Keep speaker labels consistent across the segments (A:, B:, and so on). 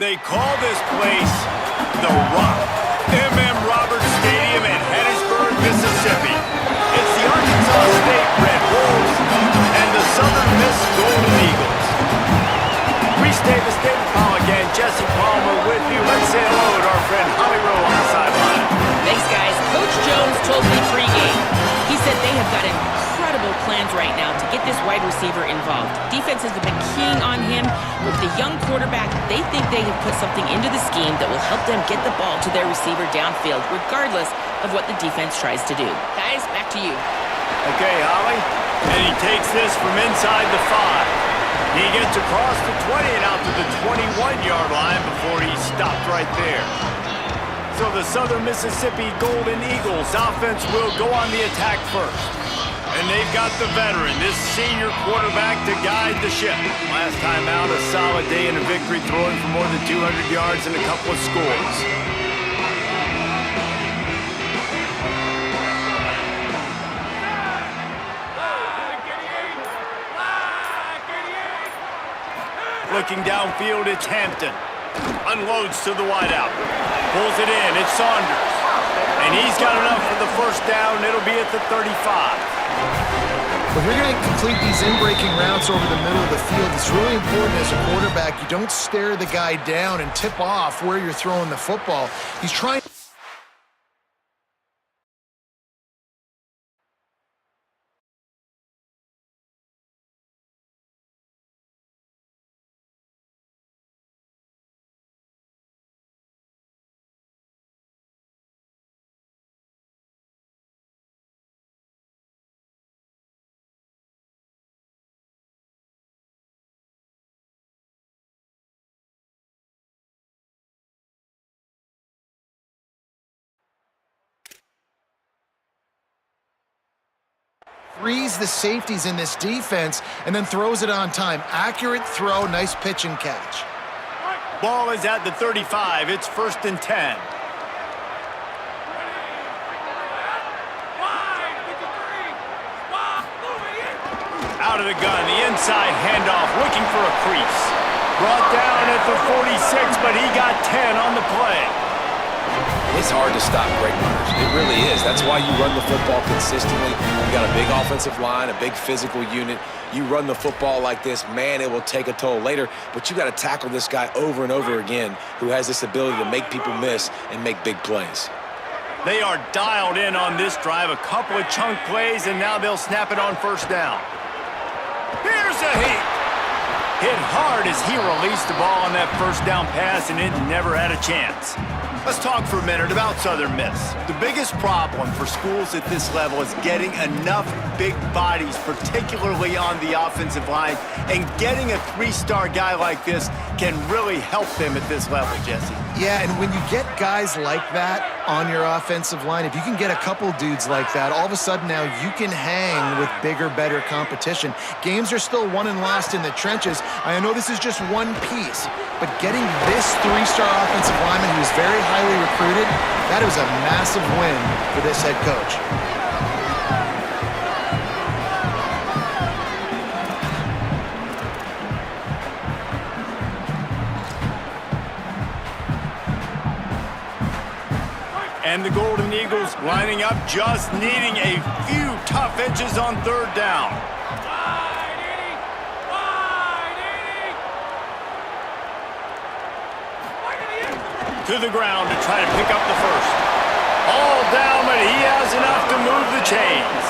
A: They call this place the Rock. M.M. Roberts Stadium in Hattiesburg, Mississippi. It's the Arkansas State Red Wolves and the Southern Miss Golden Eagles. Restate the state call again. Jesse Palmer with you. Let's say hello to our friend Holly Rowe on the sideline.
B: Thanks, guys. Coach Jones told me pregame. He said they have got incredible plans right now to get this wide receiver involved. Defense has been keying on him. With the young quarterback, they think they have put something into the scheme that will help them get the ball to their receiver downfield, regardless of what the defense tries to do. Guys, back to you.
A: Okay, Holly. And he takes this from inside the 5. He gets across the 20 and out to the 21-yard line before he stopped right there. So the Southern Mississippi Golden Eagles offense will go on the attack first. And they've got the veteran, this senior quarterback, to guide the ship. Last time out, a solid day in a victory, throwing for more than 200 yards and a couple of scores. Looking downfield, it's Hampton. Unloads to the wideout. Pulls it in, it's Saunders. And he's got enough for the first down. It'll be at the 35.
C: If you're going to complete these in-breaking routes over the middle of the field, it's really important as a quarterback you don't stare the guy down and tip off where you're throwing the football. He's trying. Frees the safeties in this defense and then throws it on time. Accurate throw, nice pitch and catch.
A: Ball is at the 35. It's 1st and 10. Out of the gun, the inside handoff, looking for a crease. Brought down at the 46, but he got 10 on the play.
D: It's hard to stop great runners. It really is. That's why you run the football consistently. You got a big offensive line, a big physical unit. You run the football like this, man, it will take a toll later. But you got to tackle this guy over and over again who has this ability to make people miss and make big plays.
A: They are dialed in on this drive. A couple of chunk plays, and now they'll snap it on first down. Here's a heat. Hit hard as he released the ball on that first down pass, and it never had a chance. Let's talk for a minute about Southern Miss. The biggest problem for schools at this level is getting enough big bodies, particularly on the offensive line, and getting a 3-star guy like this can really help them at this level, Jesse.
C: Yeah, and when you get guys like that on your offensive line, if you can get a couple dudes like that, all of a sudden now you can hang with bigger, better competition. Games are still won and lost in the trenches. I know this is just one piece, but getting this 3-star offensive lineman who is very highly recruited, that was a massive win for this head coach.
A: And the Golden Eagles lining up, just needing a few tough edges on 3rd down. To the ground to try to pick up the first. All down, but he has enough to move the chains.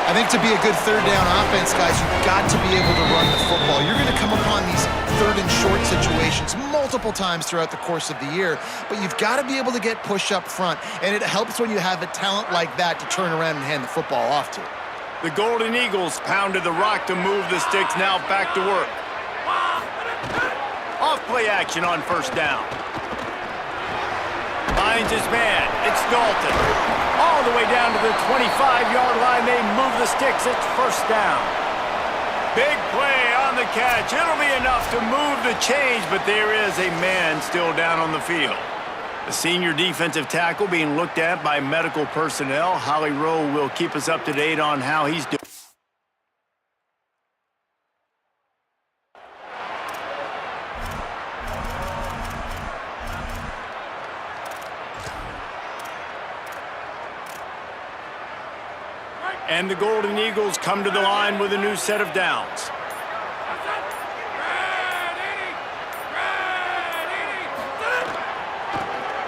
C: I think to be a good 3rd down offense, guys, you've got to be able to run the football. You're going to come upon these 3rd and short situations multiple times throughout the course of the year, but you've got to be able to get push up front, and it helps when you have a talent like that to turn around and hand the football off to.
A: The Golden Eagles pounded the rock to move the sticks, now back to work. Off play action on first down. Finds his man. It's Dalton. All the way down to the 25-yard line. They move the sticks. It's first down. Big play on the catch. It'll be enough to move the chains, but there is a man still down on the field. The senior defensive tackle being looked at by medical personnel. Holly Rowe will keep us up to date on how he's doing. And the Golden Eagles come to the line with a new set of downs.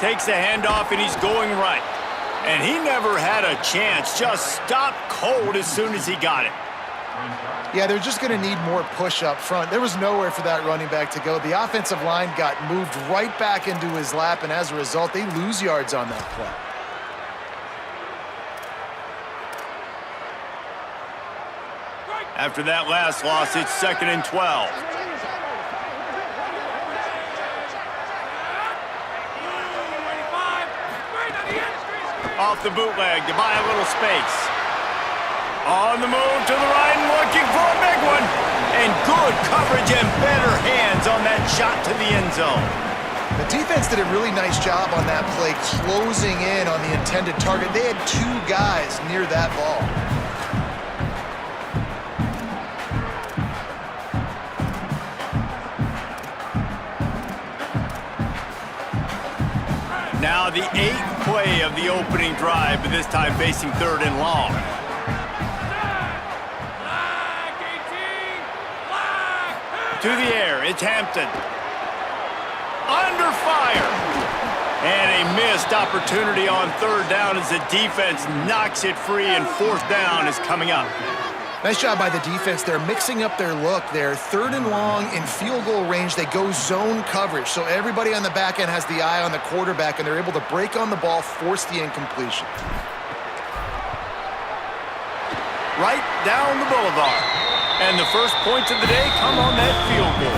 A: Takes the handoff, and he's going right. And he never had a chance. Just stopped cold as soon as he got it.
C: Yeah, they're just going to need more push up front. There was nowhere for that running back to go. The offensive line got moved right back into his lap, and as a result, they lose yards on that play.
A: After that last loss, it's 2nd and 12. Off the bootleg to buy a little space. On the move to the right and looking for a big one. And good coverage and better hands on that shot to the end zone.
C: The defense did a really nice job on that play, closing in on the intended target. They had 2 guys near that ball.
A: Now the 8th play of the opening drive, but this time facing 3rd and long. To the air, it's Hampton. Under fire. And a missed opportunity on 3rd down as the defense knocks it free, and 4th down is coming up.
C: Nice job by the defense. They're mixing up their look there. 3rd and long in field goal range. They go zone coverage. So everybody on the back end has the eye on the quarterback, and they're able to break on the ball, force the incompletion.
A: Right down the boulevard. And the first points of the day come on that field goal.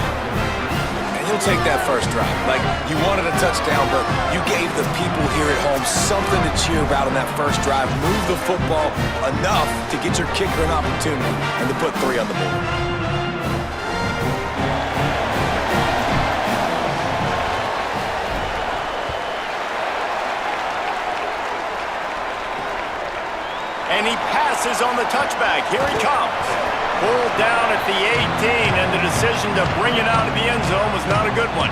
D: And you'll take that first drive. Like, you wanted a touchdown, but you gave the people here at home something to cheer about on that first drive. Move the football enough to get your kicker an opportunity and to put 3 on the board.
A: And he passes on the touchback. Here he comes. Pulled down at the 18, and the decision to bring it out of the end zone was not a good one.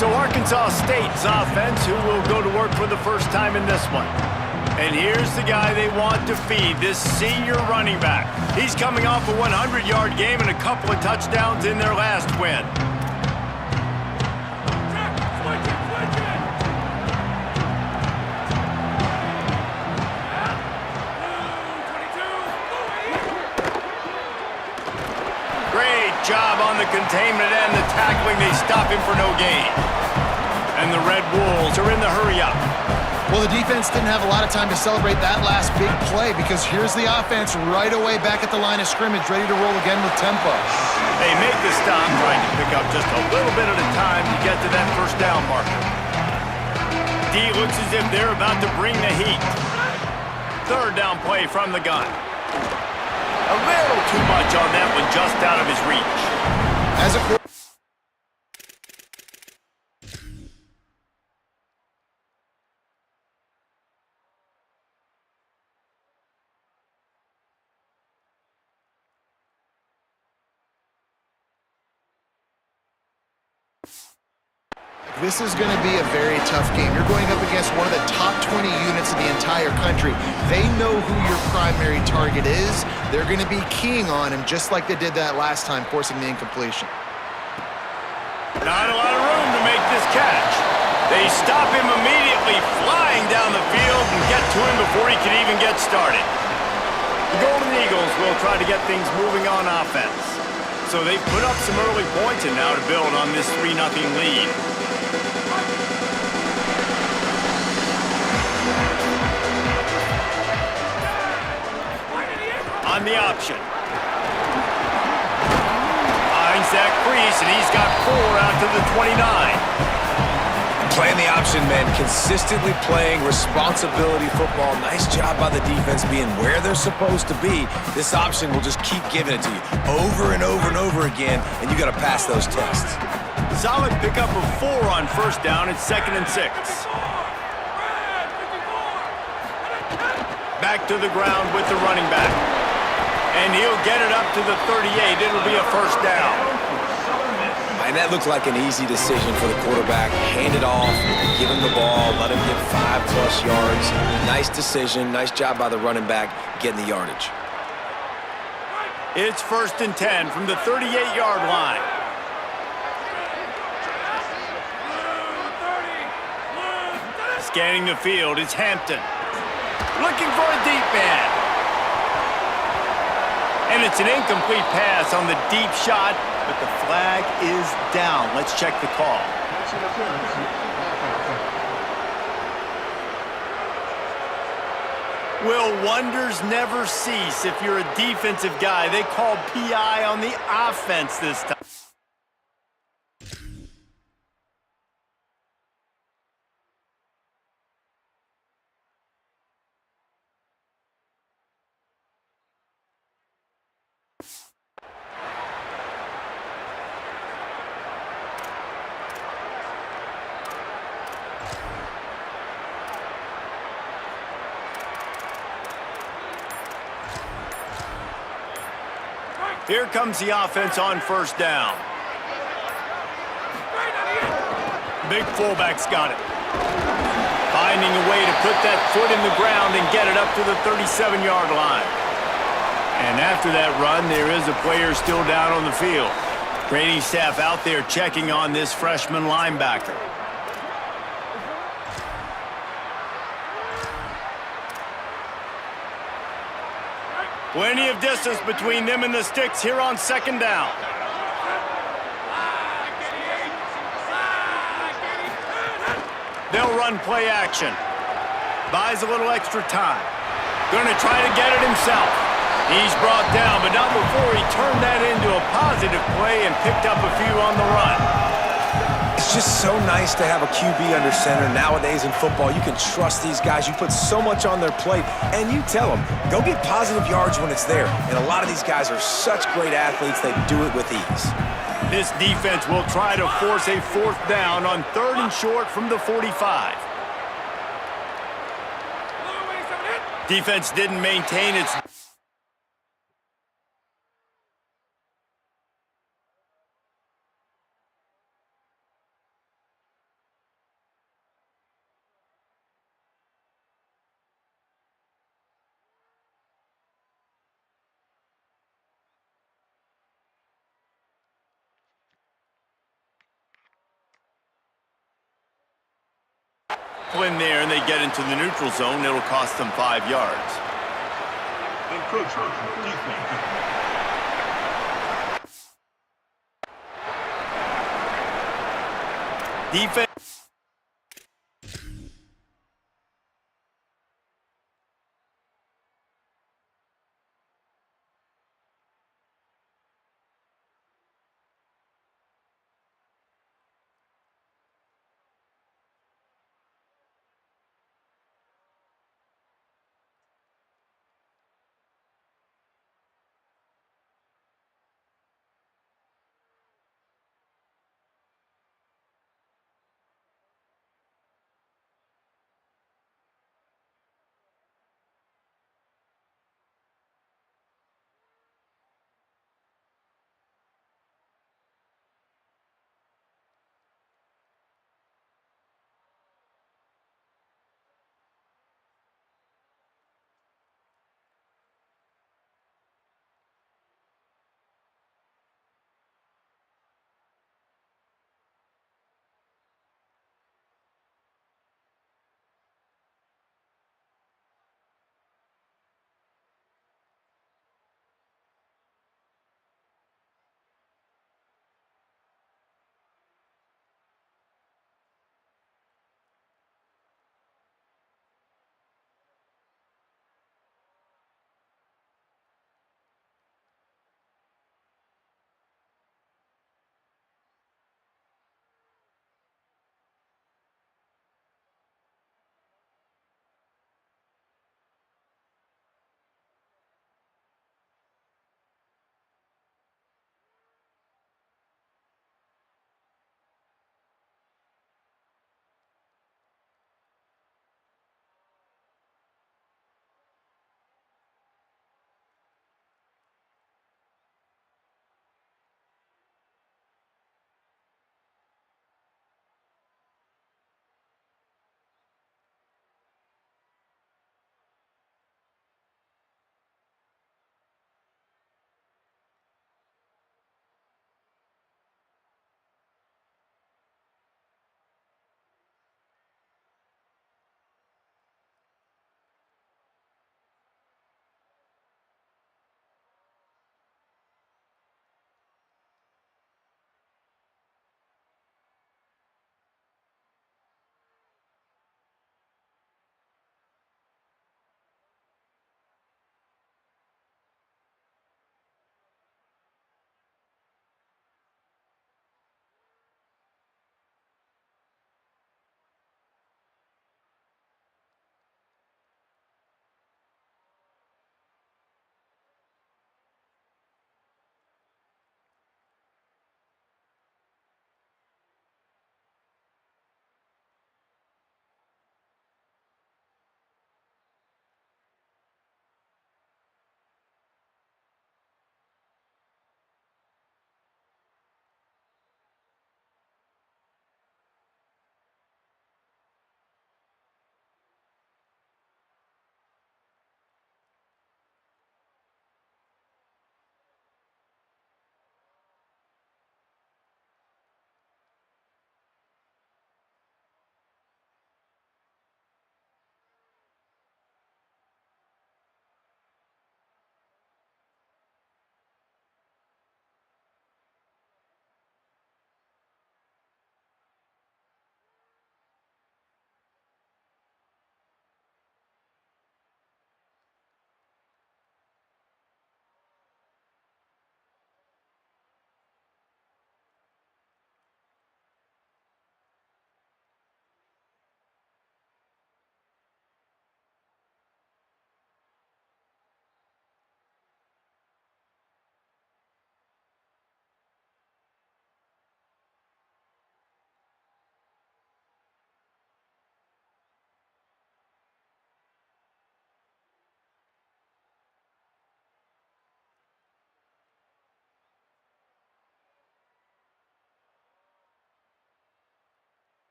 A: So Arkansas State's offense, who will go to work for the first time in this one. And here's the guy they want to feed, this senior running back. He's coming off a 100-yard game and a couple of touchdowns in their last win. Job on the containment and the tackling. They stop him for no gain. And the Red Wolves are in the hurry-up.
C: Well, the defense didn't have a lot of time to celebrate that last big play, because here's the offense right away back at the line of scrimmage, ready to roll again with tempo.
A: They make the stop, trying to pick up just a little bit at a time to get to that first down marker. D looks as if they're about to bring the heat. 3rd down play from the gun. A little too much on that one, just out of his reach.
C: As a This is going to be a very tough game. You're going up against one of the top 20 units in the entire country. They know who your primary target is. They're going to be keying on him, just like they did that last time, forcing the incompletion.
A: Not a lot of room to make this catch. They stop him immediately, flying down the field, and get to him before he can even get started. The Golden Eagles will try to get things moving on offense. So they've put up some early points, and now to build on this 3-0 lead. On the option. Finds that crease, and he's got 4 out to the 29.
D: Playing the option, man. Consistently playing responsibility football. Nice job by the defense being where they're supposed to be. This option will just keep giving it to you over and over and over again, and you got to pass those tests.
A: Solid pickup of 4 on 1st down. It's 2nd and 6. Back to the ground with the running back. And he'll get it up to the 38. It'll be a 1st down.
D: And that looked like an easy decision for the quarterback. Hand it off, give him the ball, let him get 5+ yards. Nice decision. Nice job by the running back getting the yardage.
A: It's 1st and 10 from the 38-yard line. Scanning the field, it's Hampton. Looking for a deep man. And it's an incomplete pass on the deep shot, but the flag is down. Let's check the call. Will wonders never cease if you're a defensive guy? They called PI on the offense this time. Here comes the offense on 1st down. Big fullback's got it. Finding a way to put that foot in the ground and get it up to the 37-yard line. And after that run, there is a player still down on the field. Training staff out there checking on this freshman linebacker. Plenty of distance between them and the sticks here on 2nd down. They'll run play action. Buys a little extra time. Going to try to get it himself. He's brought down, but not before he turned that into a positive play and picked up a few on the run.
D: It's just so nice to have a QB under center. Nowadays in football, you can trust these guys. You put so much on their plate, and you tell them, go get positive yards when it's there. And a lot of these guys are such great athletes, they do it with ease.
A: This defense will try to force a 4th down on 3rd and short from the 45. Defense didn't maintain its... in there and they get into the neutral zone, it'll cost them 5 yards. Defense.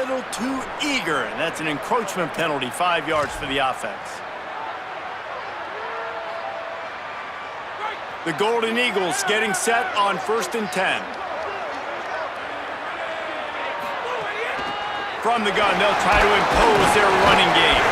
A: little too eager, and that's an encroachment penalty, 5 yards for the offense. The Golden Eagles getting set on 1st and 10. From the gun, they'll try to impose their running game.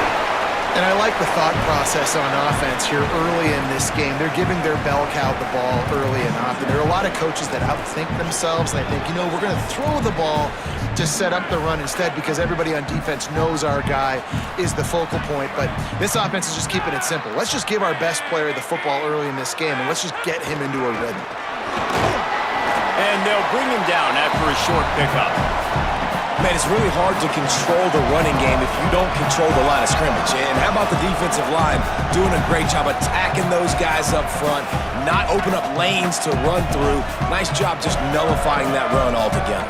C: And I like the thought process on offense here early in this game. They're giving their bell cow the ball early and often. There are a lot of coaches that outthink themselves, and they think, you know, we're going to throw the ball to set up the run instead because everybody on defense knows our guy is the focal point. But this offense is just keeping it simple. Let's just give our best player the football early in this game, and let's just get him into a rhythm.
A: And they'll bring him down after a short pickup.
D: Man, it's really hard to control the running game if you don't control the line of scrimmage. And how about the defensive line doing a great job attacking those guys up front, not open up lanes to run through. Nice job just nullifying that run altogether.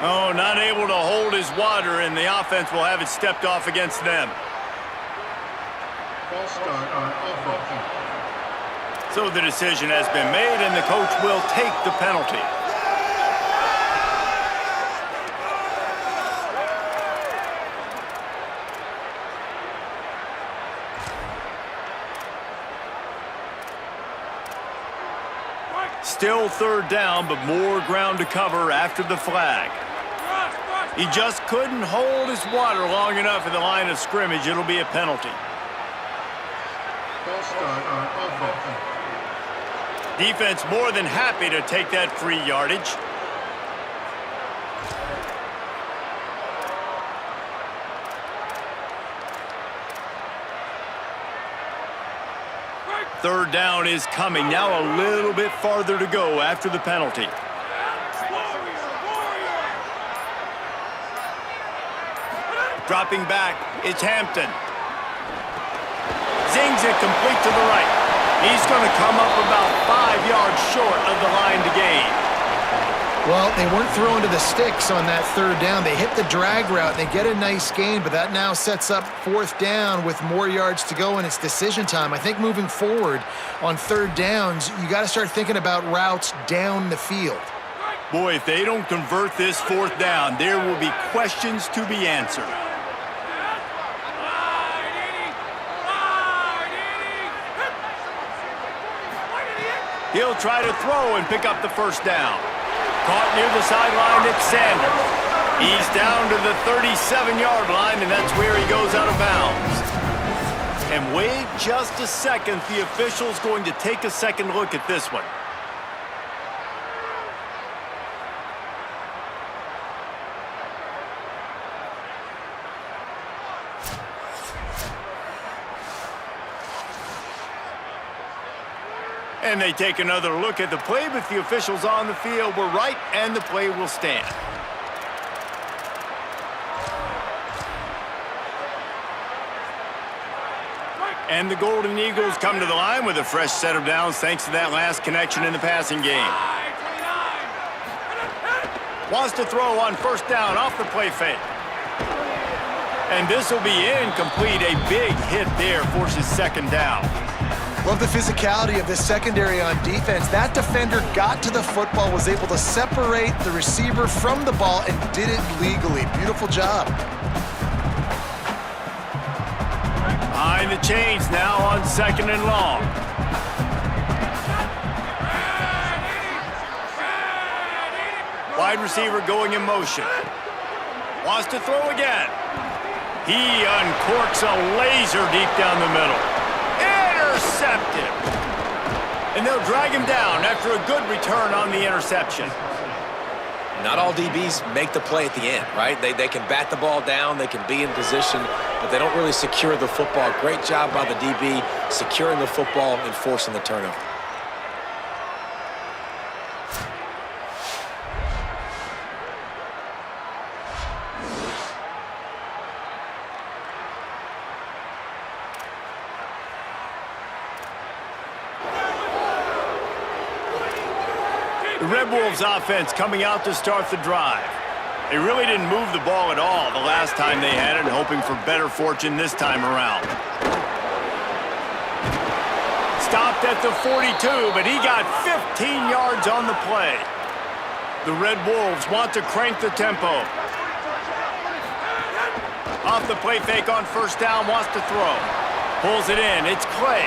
A: Oh, not able to hold his water, and the offense will have it stepped off against them.
E: False start on offense.
A: So the decision has been made, and the coach will take the penalty. Still 3rd down, but more ground to cover after the flag. He just couldn't hold his water long enough in the line of scrimmage. It'll be a penalty.
E: False start on offense.
A: Defense more than happy to take that free yardage. Third down is coming. Now a little bit farther to go after the penalty. Dropping back, it's Hampton. Zings it complete to the right. He's going to come up about 5 yards short of the line to gain.
C: Well, they weren't throwing to the sticks on that 3rd down. They hit the drag route, and they get a nice gain, but that now sets up 4th down with more yards to go, and it's decision time. I think moving forward on 3rd downs, you got to start thinking about routes down the field.
A: Boy, if they don't convert this 4th down, there will be questions to be answered. He'll try to throw and pick up the 1st down. Caught near the sideline, it's Sanders. He's down to the 37-yard line, and that's where he goes out of bounds. And wait just a second. The official's going to take a second look at this one. And they take another look at the play, but the officials on the field were right, and the play will stand. And the Golden Eagles come to the line with a fresh set of downs thanks to that last connection in the passing game. Wants to throw on 1st down off the play fake. And this will be incomplete. A big hit there forces 2nd down.
C: Love the physicality of this secondary on defense. That defender got to the football, was able to separate the receiver from the ball, and did it legally. Beautiful job.
A: Behind the chains now on 2nd and long. Wide receiver going in motion. Wants to throw again. He uncorks a laser deep down the middle. Intercepted. And they'll drag him down after a good return on the interception.
D: Not all DBs make the play at the end, right? They can bat the ball down, they can be in position, but they don't really secure the football. Great job by the DB securing the football and forcing the turnover.
A: The Red Wolves offense coming out to start the drive. They really didn't move the ball at all the last time they had it, hoping for better fortune this time around. stopped at the 42, but he got 15 yards on the play. The Red Wolves want to crank the tempo. Off the play fake on first down, wants to throw. Pulls it in, it's Clay.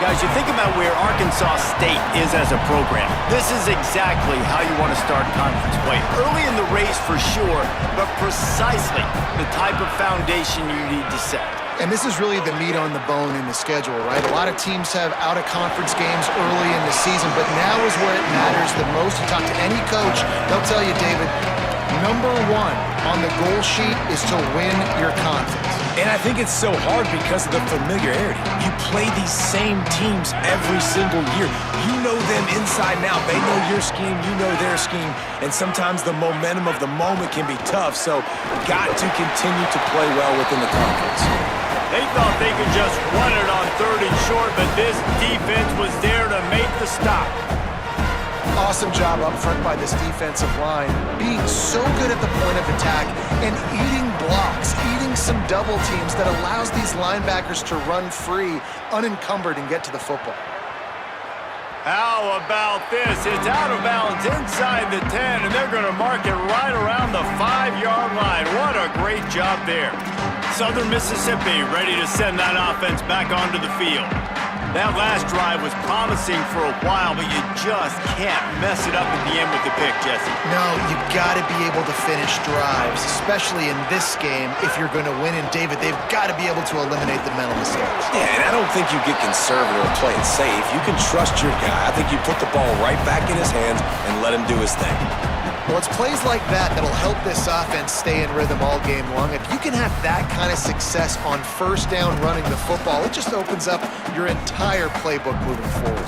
A: Guys, you think about where Arkansas State is as a program. This is exactly how you want to start conference play. Early in the race for sure, but precisely the type of foundation you need to set.
C: And this is really the meat on the bone in the schedule, right? A lot of teams have out-of-conference games early in the season, but now is where it matters the most. You talk to any coach, they'll tell you, David, number one on the goal sheet is to win your conference.
D: And I think it's so hard because of the familiarity. You play these same teams every single year. You know them inside and out. They know your scheme, you know their scheme, and sometimes the momentum of the moment can be tough, so got to continue to play well within the conference.
A: They thought they could just run it on 3rd and short, but this defense was there to make the stop.
C: Awesome job up front by this defensive line, being so good at the point of attack and eating blocks, eating some double teams that allows these linebackers to run free, unencumbered, and get to the football.
A: How about this? It's out of bounds inside the 10, and they're going to mark it right around the 5-yard line. What a great job there. Southern Mississippi ready to send that offense back onto the field. That last drive was promising for a while, but you just can't mess it up at the end with the pick, Jesse.
C: No, you've got to be able to finish drives, especially in this game if you're going to win. And, David, they've got to be able to eliminate the mental mistakes.
D: Yeah, and I don't think you get conservative or play it safe. You can trust your guy. I think you put the ball right back in his hands and let him do his thing.
C: Well, it's plays like that that'll help this offense stay in rhythm all game long. If you can have that kind of success on first down running the football, it just opens up your entire playbook moving forward.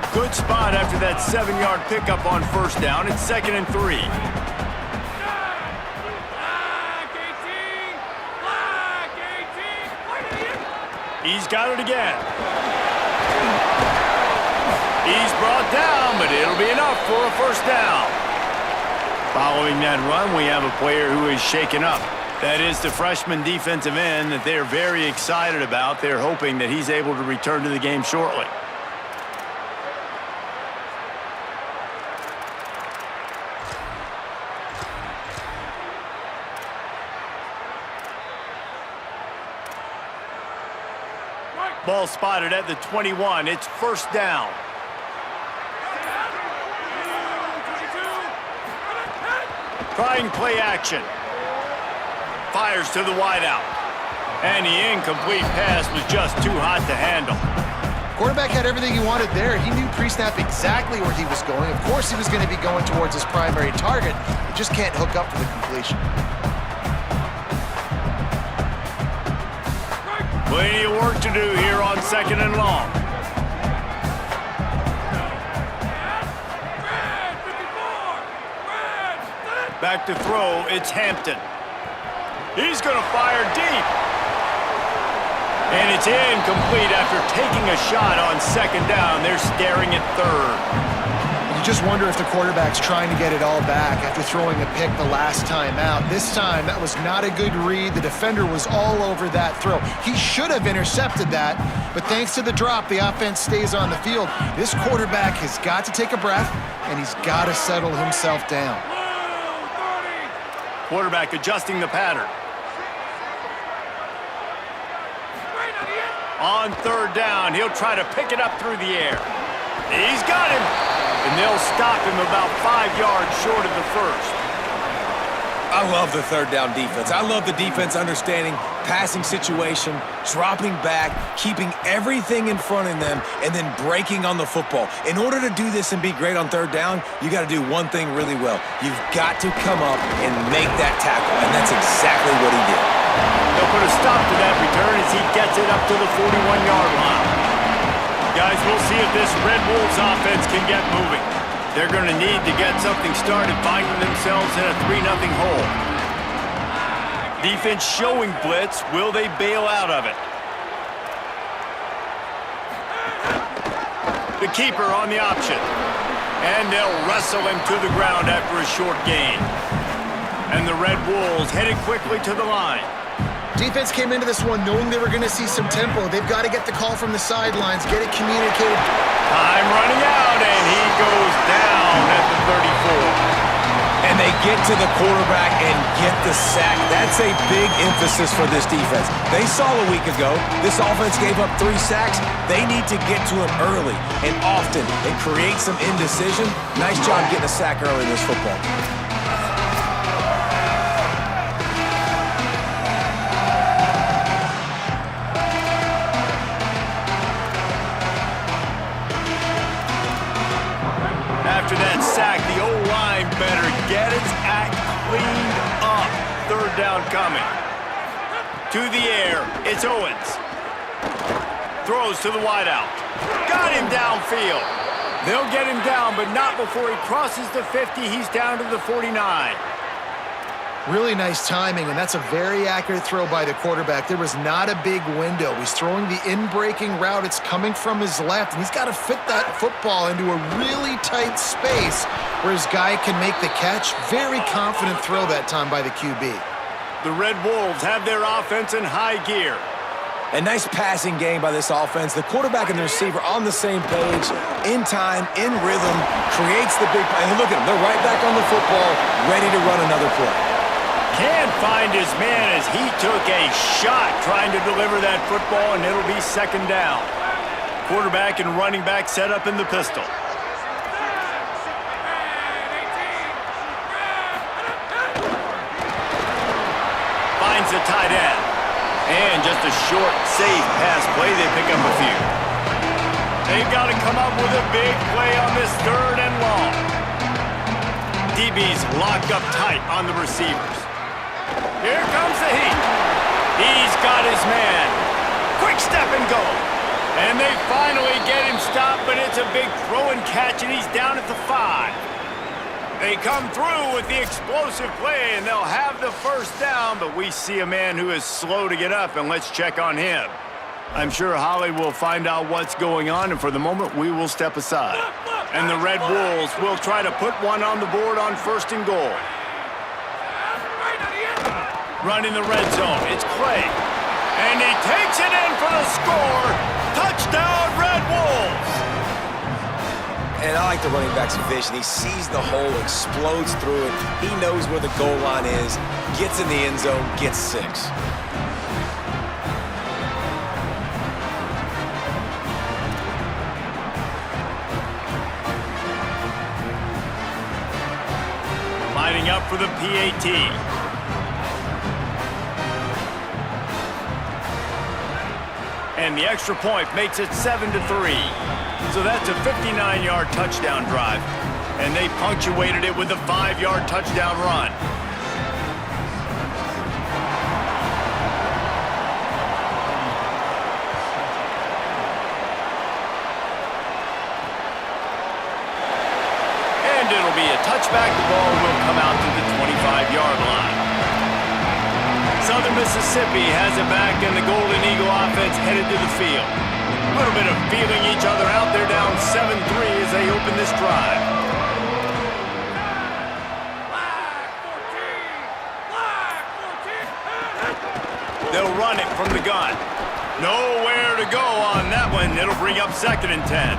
A: Good spot after that 7-yard pickup on first down. It's 2nd and 3. He's got it again. He's brought down, but it'll be enough for a first down. Following that run, we have a player who is shaken up. That is the freshman defensive end that they're very excited about. They're hoping that he's able to return to the game shortly. Ball spotted at the 21. It's first down. Trying play action. Fires to the wideout. And the incomplete pass was just too hot to handle.
C: Quarterback had everything he wanted there. He knew pre-snap exactly where he was going. Of course he was going to be going towards his primary target. He just can't hook up for the completion.
A: Plenty of work to do here on 2nd and long. Back to throw, it's Hampton. He's going to fire deep. And it's incomplete after taking a shot on 2nd down. They're staring at 3rd.
C: You just wonder if the quarterback's trying to get it all back after throwing a pick the last time out. This time, that was not a good read. The defender was all over that throw. He should have intercepted that, but thanks to the drop, the offense stays on the field. This quarterback has got to take a breath, and he's got to settle himself down.
A: Quarterback adjusting the pattern. On 3rd down, he'll try to pick it up through the air. He's got him. And they'll stop him about 5 yards short of the first.
D: I love the 3rd down defense. I love the defense understanding passing situation, dropping back, keeping everything in front of them, and then breaking on the football. In order to do this and be great on 3rd down, you got to do one thing really well. You've got to come up and make that tackle, and that's exactly what he did.
A: They'll put a stop to that return as he gets it up to the 41-yard line. Guys, we'll see if this Red Wolves offense can get moving. They're going to need to get something started, finding themselves in a 3-0 hole. Defense showing blitz. Will they bail out of it? The keeper on the option. And they'll wrestle him to the ground after a short gain. And the Red Wolves headed quickly to the line.
C: Defense came into this one knowing they were going to see some tempo. They've got to get the call from the sidelines, get it communicated.
A: Time running out, and he goes down at the 34.
D: And they get to the quarterback and get the sack. That's a big emphasis for this defense. They saw a week ago this offense gave up 3 sacks. They need to get to him early and often and create some indecision. Nice job getting a sack early in this football game.
A: After that sack, the O-line better get its act cleaned up. 3rd down coming. To the air, it's Owens. Throws to the wideout. Got him downfield. They'll get him down, but not before he crosses the 50. He's down to the 49.
C: Really nice timing, and that's a very accurate throw by the quarterback. There was not a big window. He's throwing the in-breaking route. It's coming from his left, and he's got to fit that football into a really tight space where his guy can make the catch. Very confident throw that time by the QB.
A: The Red Wolves have their offense in high gear.
D: A nice passing game by this offense. The quarterback and the receiver on the same page, in time, in rhythm, creates the big play. And look at them. They're right back on the football, ready to run another play.
A: Can't find his man as he took a shot trying to deliver that football, and it'll be 2nd down. Quarterback and running back set up in the pistol. Finds the tight end. And just a short, safe pass play. They pick up a few. They've got to come up with a big play on this 3rd and long. DB's locked up tight on the receivers. Here comes the heat. He's got his man. Quick step and go. And they finally get him stopped, but it's a big throw and catch, and he's down at the 5. They come through with the explosive play, and they'll have the 1st down, but we see a man who is slow to get up, and let's check on him. I'm sure Holly will find out what's going on, and for the moment, we will step aside. And the Red Wolves will try to put one on the board on 1st and goal. Running the red zone, it's Clay. And he takes it in for the score. Touchdown, Red Wolves!
D: And I like the running back's vision. He sees the hole, explodes through it. He knows where the goal line is, gets in the end zone, gets 6.
A: Lining up for the PAT. And the extra point makes it 7-3. So that's a 59-yard touchdown drive. And they punctuated it with a 5-yard touchdown run. And it'll be a touchback. The ball will come out to the 25-yard line. Southern Mississippi has it back, and the Golden Eagle offense headed to the field. A little bit of feeling each other out. They're down 7-3 as they open this drive. They'll run it from the gun. Nowhere to go on that one. It'll bring up 2nd and 10.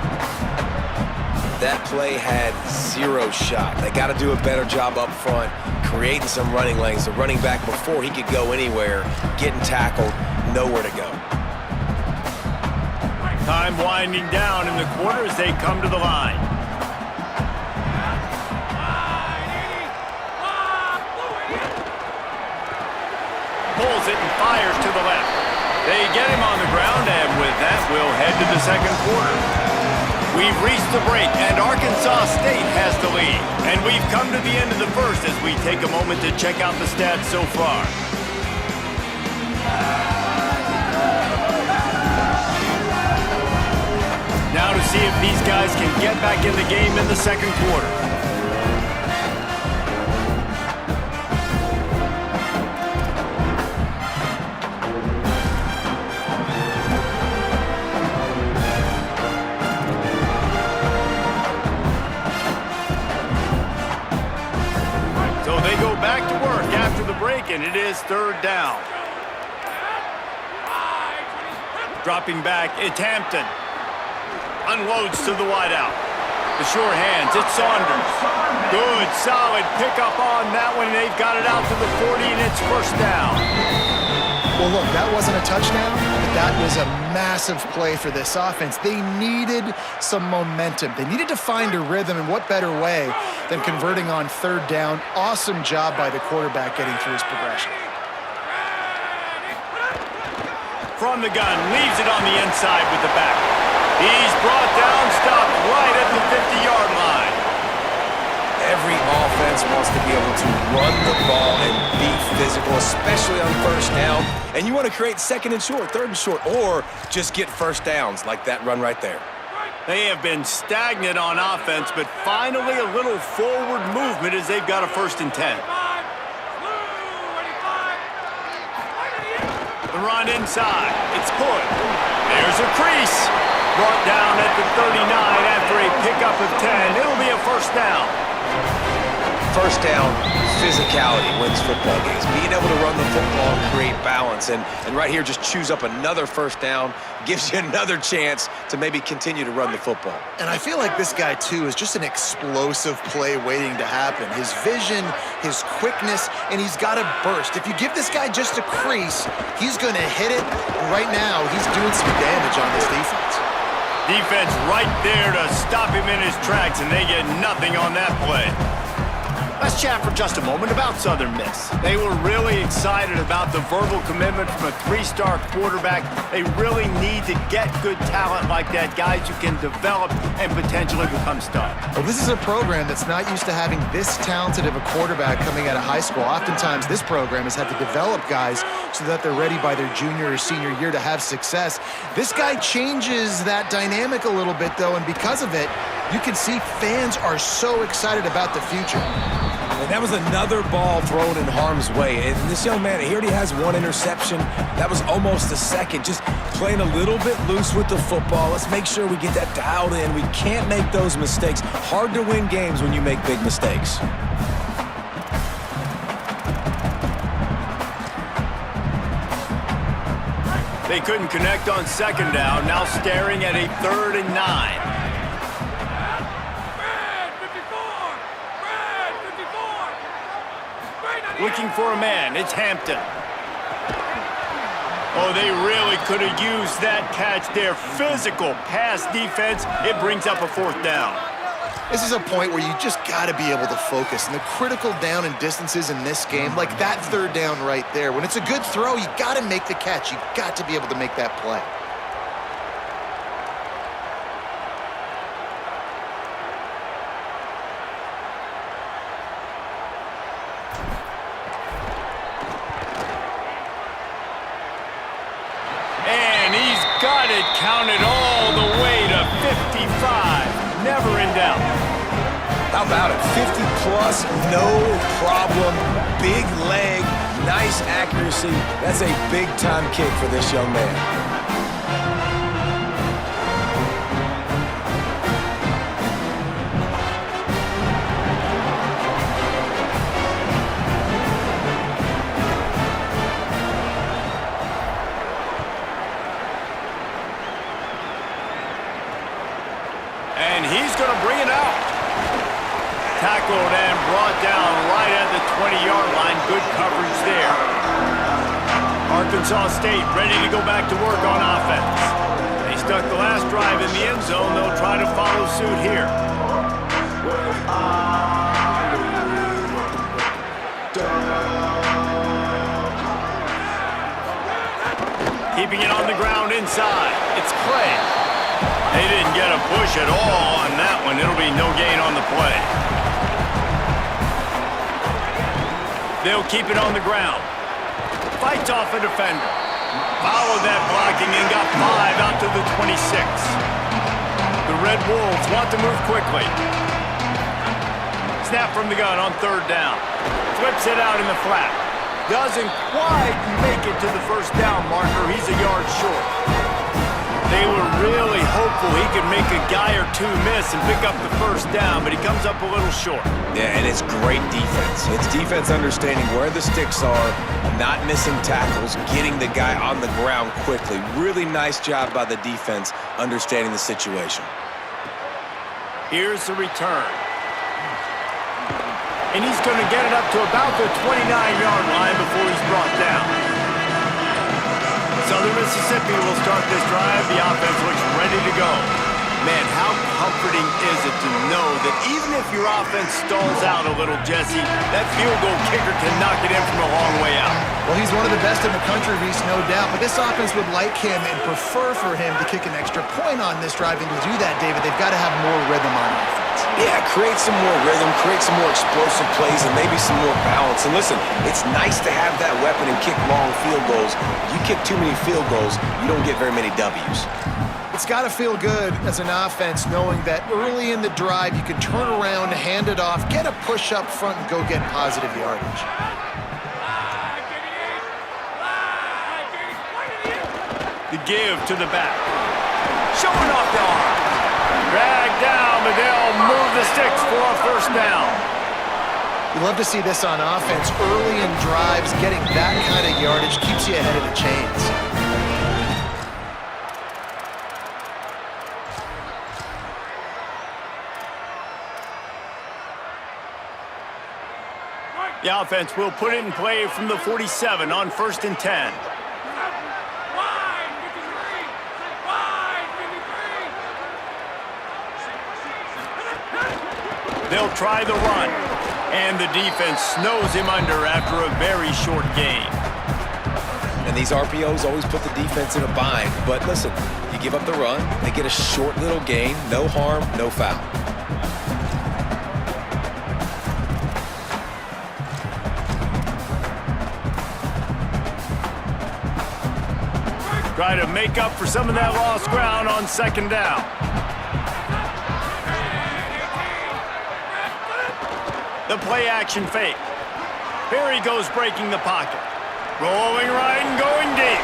D: That play had 0 shot. They got to do a better job up front, creating some running lanes. The running back, before he could go anywhere, getting tackled, nowhere to go.
A: Time winding down in the quarter as they come to the line. Pulls it and fires to the left. They get him on the ground, and with that, we'll head to the 2nd quarter. We've reached the break, and Arkansas State has the lead. And we've come to the end of the 1st as we take a moment to check out the stats so far. Now to see if these guys can get back in the game in the 2nd quarter. So they go back to work after the break, and it is 3rd down. Dropping back, it's Hampton. Unloads to the wideout. The sure hands, it's Saunders. Good, solid pickup on that one. They've got it out to the 40, and it's first down.
C: Well, look, that wasn't a touchdown, but that was a massive play for this offense. They needed some momentum. They needed to find a rhythm, and what better way than converting on third down. Awesome job by the quarterback getting through his progression.
A: From the gun, leaves it on the inside with the back. He's brought down, stopped right at the 50-yard line.
D: Every offense wants to be able to run the ball and be physical, especially on first down. And you want to create second and short, third and short, or just get first downs like that run right there.
A: They have been stagnant on offense, but finally a little forward movement as they've got a 1st and 10. The run inside. It's Hood. There's a crease. Brought down at the 39 after a pickup of 10. It'll be a first down.
D: First down, physicality wins football games. Being able to run the football and create balance. And right here, just choose up another first down, gives you another chance to maybe continue to run the football.
C: And I feel like this guy, too, is just an explosive play waiting to happen. His vision, his quickness, and he's got a burst. If you give this guy just a crease, he's going to hit it. And right now, he's doing some damage on this defense.
A: Defense right there to stop him in his tracks, and they get nothing on that play. Let's chat for just a moment about Southern Miss. They were really excited about the verbal commitment from a 3-star quarterback. They really need to get good talent like that, guys who can develop and potentially become stars.
C: Well, this is a program that's not used to having this talented of a quarterback coming out of high school. Oftentimes, this program has had to develop guys so that they're ready by their junior or senior year to have success. This guy changes that dynamic a little bit, though, and because of it, you can see fans are so excited about the future.
D: And that was another ball thrown in harm's way. And this young man, he already has one interception. That was almost a second. Just playing a little bit loose with the football. Let's make sure we get that dialed in. We can't make those mistakes. Hard to win games when you make big mistakes.
A: They couldn't connect on 2nd down. Now staring at a 3rd and 9. Looking for a man, it's Hampton. Oh, they really could have used that catch there. Physical pass defense, it brings up a 4th down.
C: This is a point where you just got to be able to focus. And the critical down and distances in this game, like that 3rd down right there, when it's a good throw, you got to make the catch. You got to be able to make that play.
A: Got it counted all the way to 55. Never in doubt.
D: How about it? 50-plus, no problem. Big leg, nice accuracy. That's a big-time kick for this young man.
A: Tackled and brought down right at the 20-yard line. Good coverage there. Arkansas State ready to go back to work on offense. They stuck the last drive in the end zone. They'll try to follow suit here. Keeping it on the ground inside. It's Clay. They didn't get a push at all on that one. It'll be no gain on the play. They'll keep it on the ground. Fights off a defender. Followed that blocking and got 5 out to the 26. The Red Wolves want to move quickly. Snap from the gun on 3rd down. Flips it out in the flat. Doesn't quite make it to the 1st down marker. He's a yard short. They were really hopeful he could make a guy or two miss and pick up the first down, but he comes up a little short.
D: Yeah, and it's great defense. It's defense understanding where the sticks are, not missing tackles, getting the guy on the ground quickly. Really nice job by the defense understanding the situation.
A: Here's the return. And he's going to get it up to about the 29-yard line before he's brought down. Southern Mississippi will start this drive. The offense looks ready to go. Man, how comforting is it to know that even if your offense stalls out a little, Jesse, that field goal kicker can knock it in from a long way out.
C: Well, he's one of the best in the country, Reese, no doubt. But this offense would like him and prefer for him to kick an extra point on this drive. And to do that, David, they've got to have more rhythm on offense.
D: Yeah, create some more rhythm, create some more explosive plays, and maybe some more balance. And listen, it's nice to have that weapon and kick long field goals. You kick too many field goals, you don't get very many W's.
C: It's got to feel good as an offense knowing that early in the drive you can turn around, hand it off, get a push up front, and go get positive yardage.
A: The give to the back. Showing off the arm. Dragged down, but they'll move the sticks for a first down.
C: You love to see this on offense. Early in drives, getting that kind of yardage keeps you ahead of the chains.
A: The offense will put it in play from the 47 on 1st and 10. They'll try the run, and the defense snows him under after a very short gain.
D: And these RPOs always put the defense in a bind. But listen, you give up the run, they get a short little gain, no harm, no foul.
A: Try to make up for some of that lost ground on 2nd down. The play action fake. Here he goes breaking the pocket. Rolling right and going deep.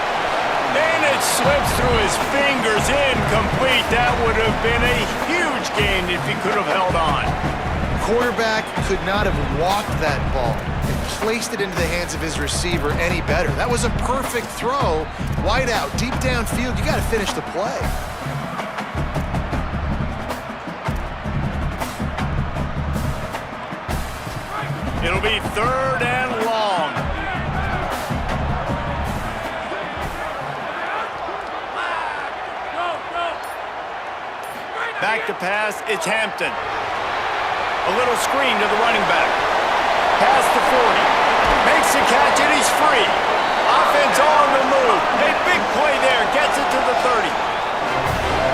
A: And it slips through his fingers, incomplete. That would have been a huge gain if he could have held on.
C: Quarterback could not have walked that ball and placed it into the hands of his receiver any better. That was a perfect throw. Wide out, deep downfield. You got to finish the play.
A: It'll be 3rd and long. Back to pass, it's Hampton. A little screen to the running back. Past the 40. Makes the catch and he's free. Offense on the move. A big play there. Gets it to the 30.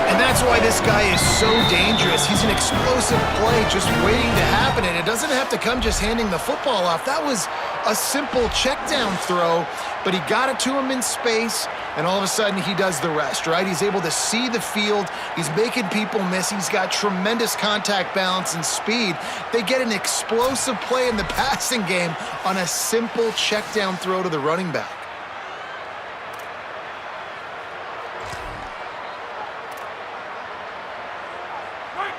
C: And that's why this guy is so dangerous. He's an explosive play just waiting to happen, and it doesn't have to come just handing the football off. That was a simple check down throw, but he got it to him in space, and all of a sudden he does the rest, right? He's able to see the field. He's making people miss. He's got tremendous contact balance and speed. They get an explosive play in the passing game on a simple check down throw to the running back.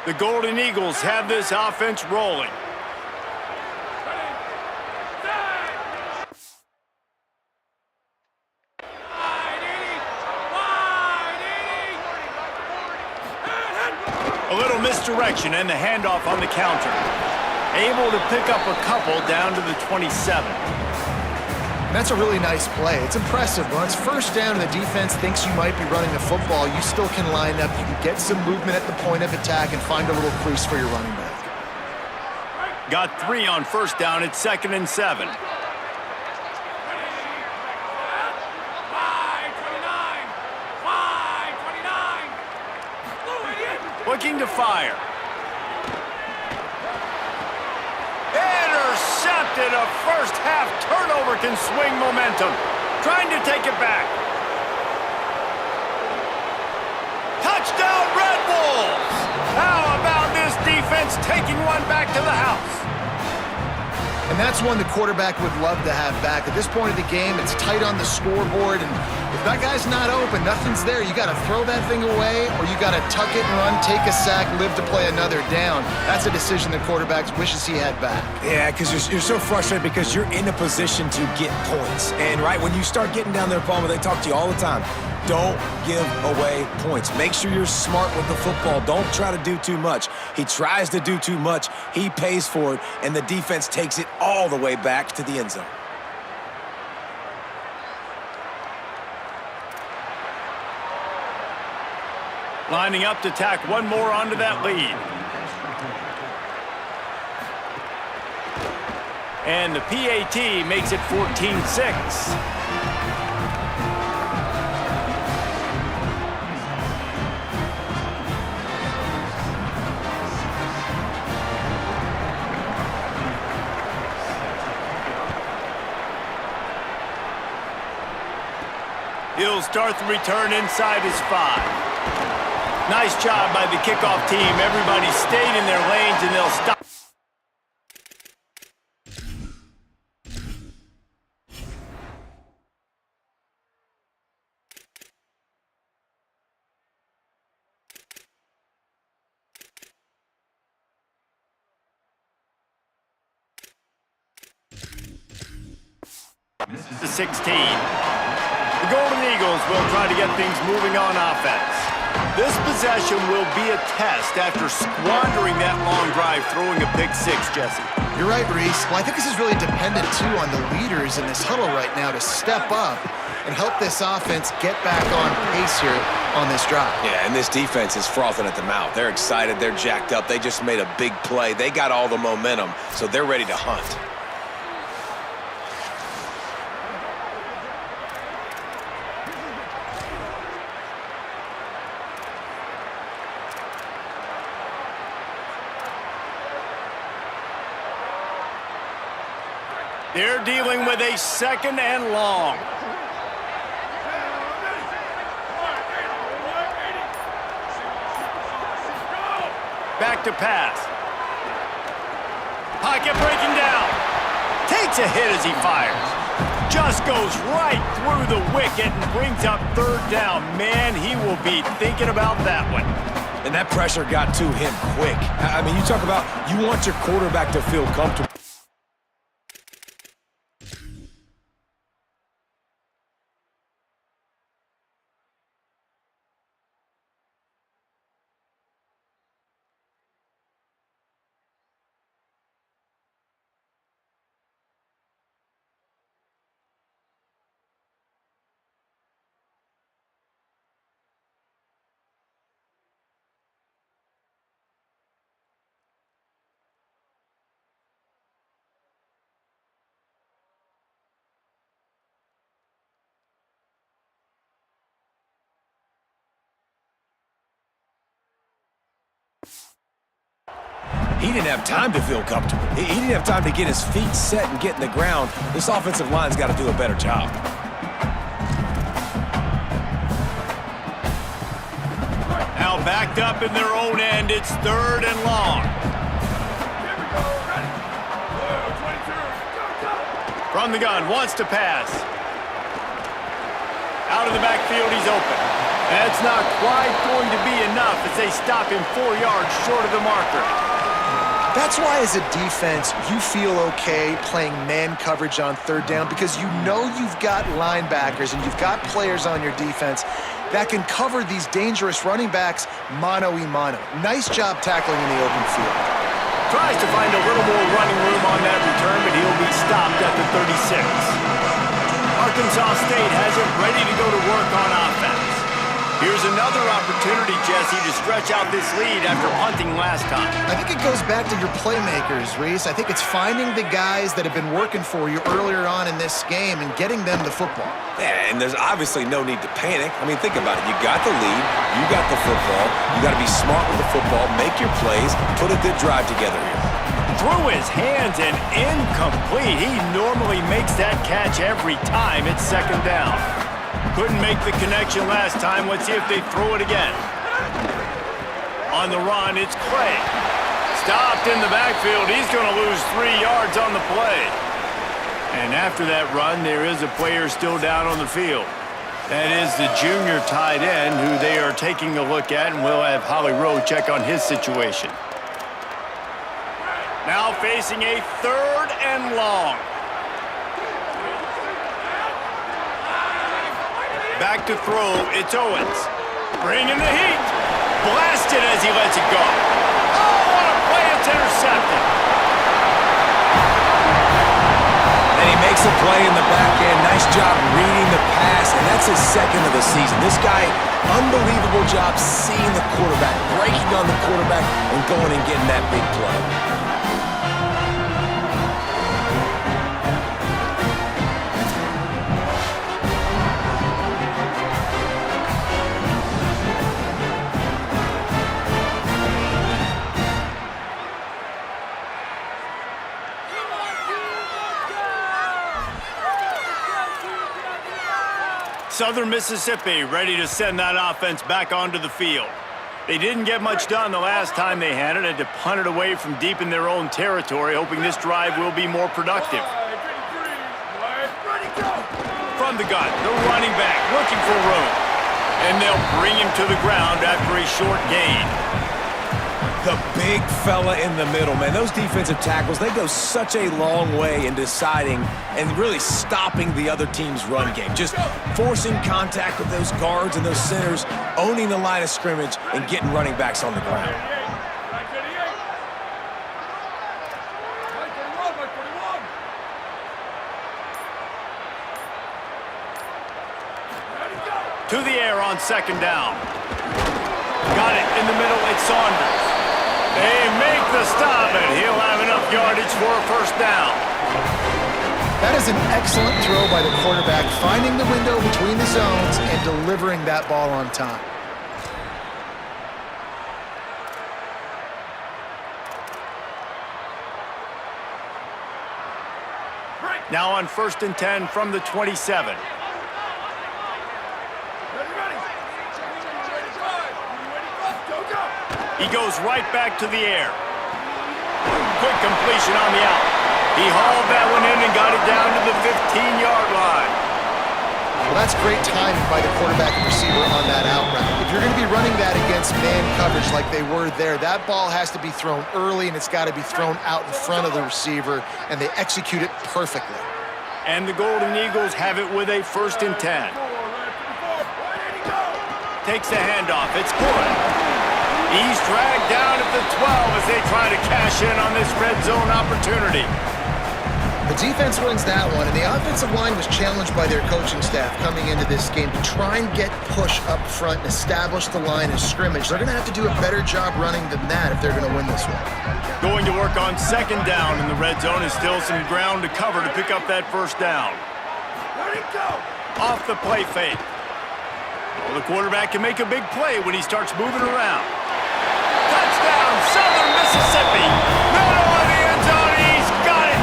A: The Golden Eagles have this offense rolling. A little misdirection and the handoff on the counter. Able to pick up a couple down to the 27.
C: That's a really nice play. It's impressive. When it's 1st down and the defense thinks you might be running the football, you still can line up. You can get some movement at the point of attack and find a little crease for your running back.
A: Got 3 on 1st down. It's 2nd and 7. Looking to fire. Intercepted. A first half turnover can swing momentum. Trying to take it back. Touchdown Red Wolves! How about this defense taking one back to the house?
C: And that's one the quarterback would love to have back. At this point of the game, it's tight on the scoreboard, and If that guy's not open, nothing's there. You got to throw that thing away, or you got to tuck it and run, take a sack, live to play another down. That's a decision the quarterback wishes he had back.
D: Yeah, because you're so frustrated because you're in a position to get points. And, right, when you start getting down there, Palmer, they talk to you all the time. Don't give away points. Make sure you're smart with the football. Don't try to do too much. He tries to do too much. He pays for it, and the defense takes it all the way back to the end zone.
A: Lining up to tack one more onto that lead. And the PAT makes it 14-6. He'll start the return inside his 5. Nice job by the kickoff team. Everybody stayed in their lanes, and they'll stop. The 16. The Golden Eagles will try to get things moving on offense. This possession will be a test after squandering that long drive, throwing a pick 6, Jesse.
C: You're right, Reese. Well, I think this is really dependent, too, on the leaders in this huddle right now to step up and help this offense get back on pace here on this drive.
D: Yeah, and this defense is frothing at the mouth. They're excited. They're jacked up. They just made a big play. They got all the momentum, so they're ready to hunt.
A: They're dealing with a 2nd and long. Back to pass. Pocket breaking down. Takes a hit as he fires. Just goes right through the wicket and brings up 3rd down. Man, he will be thinking about that one.
D: And that pressure got to him quick. I mean, you talk about you want your quarterback to feel comfortable. He didn't have time to feel comfortable. He didn't have time to get his feet set and get in the ground. This offensive line's got to do a better job.
A: Now backed up in their own end. It's 3rd and long. From the gun, wants to pass. Out of the backfield, he's open. That's not quite going to be enough as they stop him 4 yards short of the marker.
C: That's why, as a defense, you feel okay playing man coverage on 3rd down because you know you've got linebackers and you've got players on your defense that can cover these dangerous running backs mano-a-mano. Nice job tackling in the open field.
A: Tries to find a little more running room on that return, but he'll be stopped at the 36. Arkansas State has it ready to go to work on offense. Here's another opportunity, Jesse, to stretch out this lead after punting last time.
C: I think it goes back to your playmakers, Reese. I think it's finding the guys that have been working for you earlier on in this game and getting them the football.
D: Yeah, and there's obviously no need to panic. I mean, think about it. You got the lead. You got the football. You got to be smart with the football, make your plays, put a good drive together here.
A: Through his hands and incomplete. He normally makes that catch every time. It's 2nd down. Couldn't make the connection last time. Let's see if they throw it again. On the run, it's Clay. Stopped in the backfield. He's going to lose 3 yards on the play. And after that run, there is a player still down on the field. That is the junior tight end who they are taking a look at, and we'll have Holly Rowe check on his situation. Now facing a 3rd and long. Back to throw, it's Owens. Bringing the heat. Blasted as he lets it go. Oh, what a play, it's intercepted.
D: And he makes a play in the back end. Nice job reading the pass, and that's his 2nd of the season. This guy, unbelievable job seeing the quarterback, breaking on the quarterback, and going and getting that big play.
A: Southern Mississippi ready to send that offense back onto the field. They didn't get much done the last time they had it, had to punt it away from deep in their own territory, hoping this drive will be more productive. From the gun, the running back looking for room. And they'll bring him to the ground after a short gain.
D: The big fella in the middle, man. Those defensive tackles, they go such a long way in deciding and really stopping the other team's run game. Just forcing contact with those guards and those centers, owning the line of scrimmage, and getting running backs on the ground.
A: To the air on 2nd down. Got it in the middle, it's Saunders. They make the stop, and he'll have enough yardage for a 1st down.
C: That is an excellent throw by the quarterback, finding the window between the zones and delivering that ball on time.
A: Now on 1st and 10 from the 27. He goes right back to the air. Quick completion on the out. He hauled that one in and got it down to the 15-yard line.
C: Well, that's great timing by the quarterback and receiver on that out route. If you're going to be running that against man coverage like they were there, that ball has to be thrown early, and it's got to be thrown out in front of the receiver, and they execute it perfectly.
A: And the Golden Eagles have it with a 1st and 10. Takes the handoff. It's good. He's dragged down at the 12 as they try to cash in on this red zone opportunity.
C: The defense wins that one, and the offensive line was challenged by their coaching staff coming into this game to try and get push up front and establish the line of scrimmage. They're going to have to do a better job running than that if they're going to win this one.
A: Going to work on 2nd down in the red zone is still some ground to cover to pick up that 1st down. Off the play fake. Well, the quarterback can make a big play when he starts moving around. Touchdown, Southern Mississippi. Middle of the end zone, he's got it.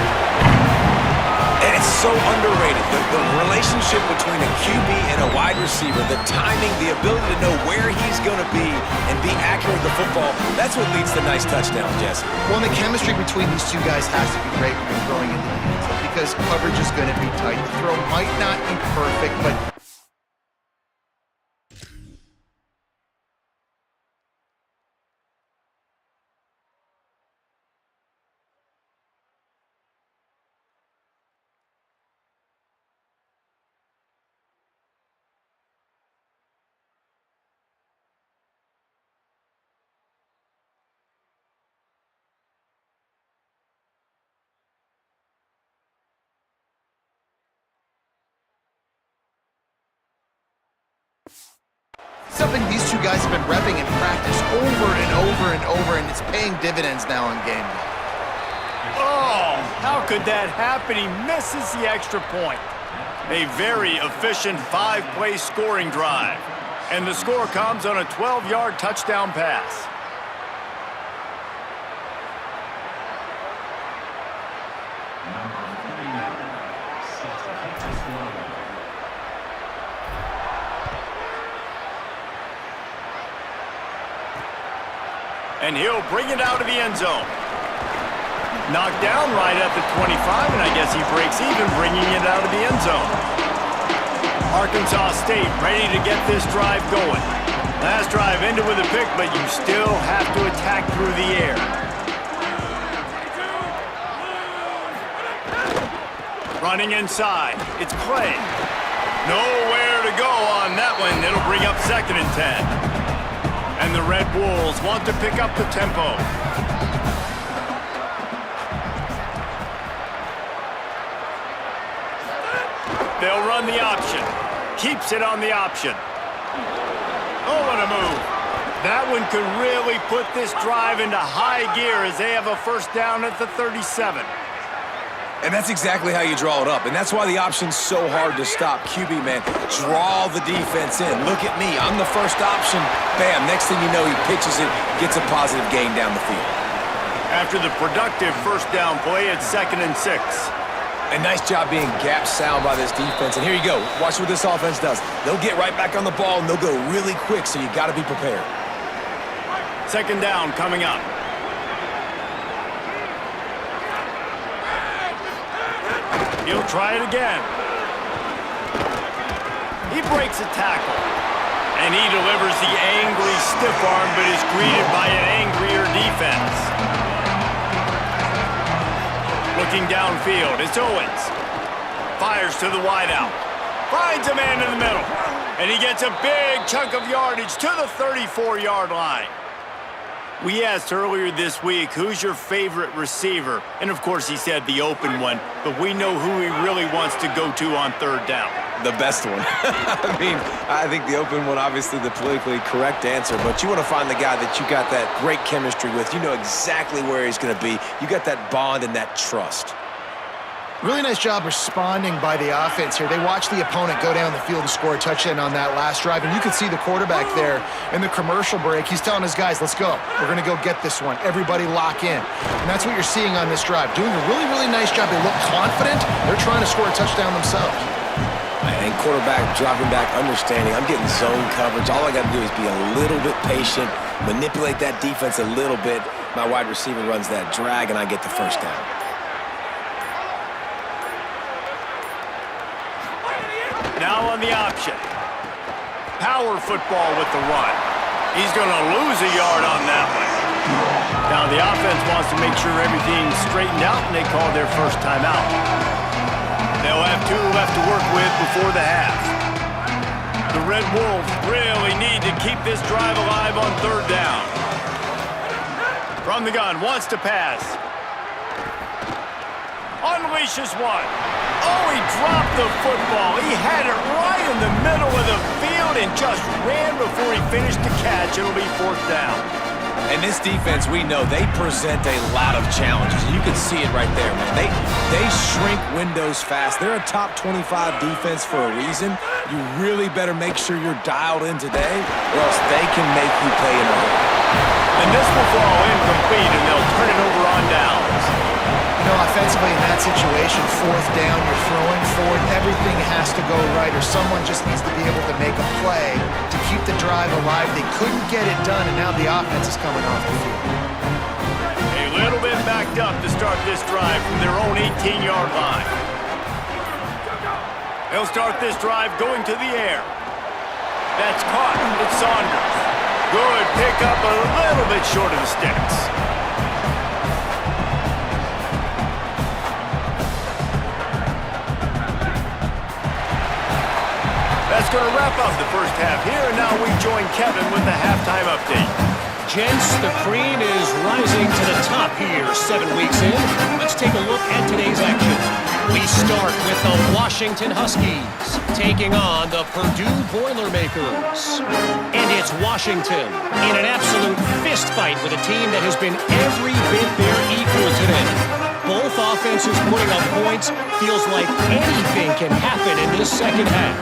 D: And it's so underrated. The relationship between a QB and a wide receiver, the timing, the ability to know where he's going to be and be accurate with the football, that's what leads to nice touchdowns, Jesse.
C: Well, and the chemistry between these two guys has to be great when you're throwing into the end zone because coverage is going to be tight. The throw might not be perfect, but something these two guys have been repping in practice over and over and over, and it's paying dividends now on game day.
A: Oh, how could that happen? He misses the extra point. A very efficient 5-play scoring drive. And the score comes on a 12-yard touchdown pass. And he'll bring it out of the end zone. Knocked down right at the 25, and I guess he breaks even bringing it out of the end zone. Arkansas State ready to get this drive going. Last drive ended with a pick, but you still have to attack through the air. Running inside. It's Clay. Nowhere to go on that one. It'll bring up 2nd and 10. And the Red Wolves want to pick up the tempo. They'll run the option. Keeps it on the option. Oh, what a move. That one could really put this drive into high gear as they have a first down at the 37.
D: And that's exactly how you draw it up. And that's why the option's so hard to stop. QB, man, draw the defense in. Look at me. I'm the first option. Bam. Next thing you know, he pitches it, gets a positive gain down the field.
A: After the productive first down play, it's 2nd and 6.
D: A nice job being gap sound by this defense. And here you go. Watch what this offense does. They'll get right back on the ball, and they'll go really quick, so you got to be prepared.
A: 2nd down coming up. He'll try it again. He breaks a tackle. And he delivers the angry stiff arm, but is greeted by an angrier defense. Looking downfield, it's Owens. Fires to the wideout. Finds a man in the middle. And he gets a big chunk of yardage to the 34-yard line. We asked earlier this week, who's your favorite receiver? And of course he said the open one, but we know who he really wants to go to on 3rd down.
D: The best one. I think the open one, obviously the politically correct answer, but you want to find the guy that you got that great chemistry with. You know exactly where he's going to be. You got that bond and that trust.
C: Really nice job responding by the offense here. They watched the opponent go down the field and score a touchdown on that last drive, and you could see the quarterback there in the commercial break. He's telling his guys, let's go. We're going to go get this one. Everybody lock in. And that's what you're seeing on this drive. Doing a really, really nice job. They look confident. They're trying to score a touchdown themselves.
D: And quarterback dropping back, understanding, I'm getting zone coverage. All I got to do is be a little bit patient, manipulate that defense a little bit. My wide receiver runs that drag, and I get the first down.
A: Now on the option. Power football with the run. He's going to lose a yard on that one. Now the offense wants to make sure everything's straightened out, and they call their first timeout. They'll have 2 left to work with before the half. The Red Wolves really need to keep this drive alive on 3rd down. From the gun, wants to pass. Unleashes one. Oh, he dropped the football. He had it right in the middle of the field and just ran before he finished the catch. It'll be 4th down.
D: And this defense, we know, they present a lot of challenges. You can see it right there, man. They shrink windows fast. They're a top 25 defense for a reason. You really better make sure you're dialed in today, or else they can make you pay in a hurry.
A: And this will fall incomplete, and they'll turn it over on downs.
C: You know, offensively in that situation, 4th down, you're throwing forward, everything has to go right, or someone just needs to be able to make a play to keep the drive alive. They couldn't get it done, and now the offense is coming off the field.
A: A little bit backed up to start this drive from their own 18-yard line. They'll start this drive going to the air. That's caught. It's Saunders. Good pick up, a little bit short of the sticks. That's going to wrap up the first half here, and now we join Kevin with the halftime update.
F: Gents, the cream is rising to the top here 7 weeks in. Let's take a look at today's action. We start with the Washington Huskies taking on the Purdue Boilermakers. And it's Washington in an absolute fist fight with a team that has been every bit their equal today. Both offenses putting up points. Feels like anything can happen in this second half.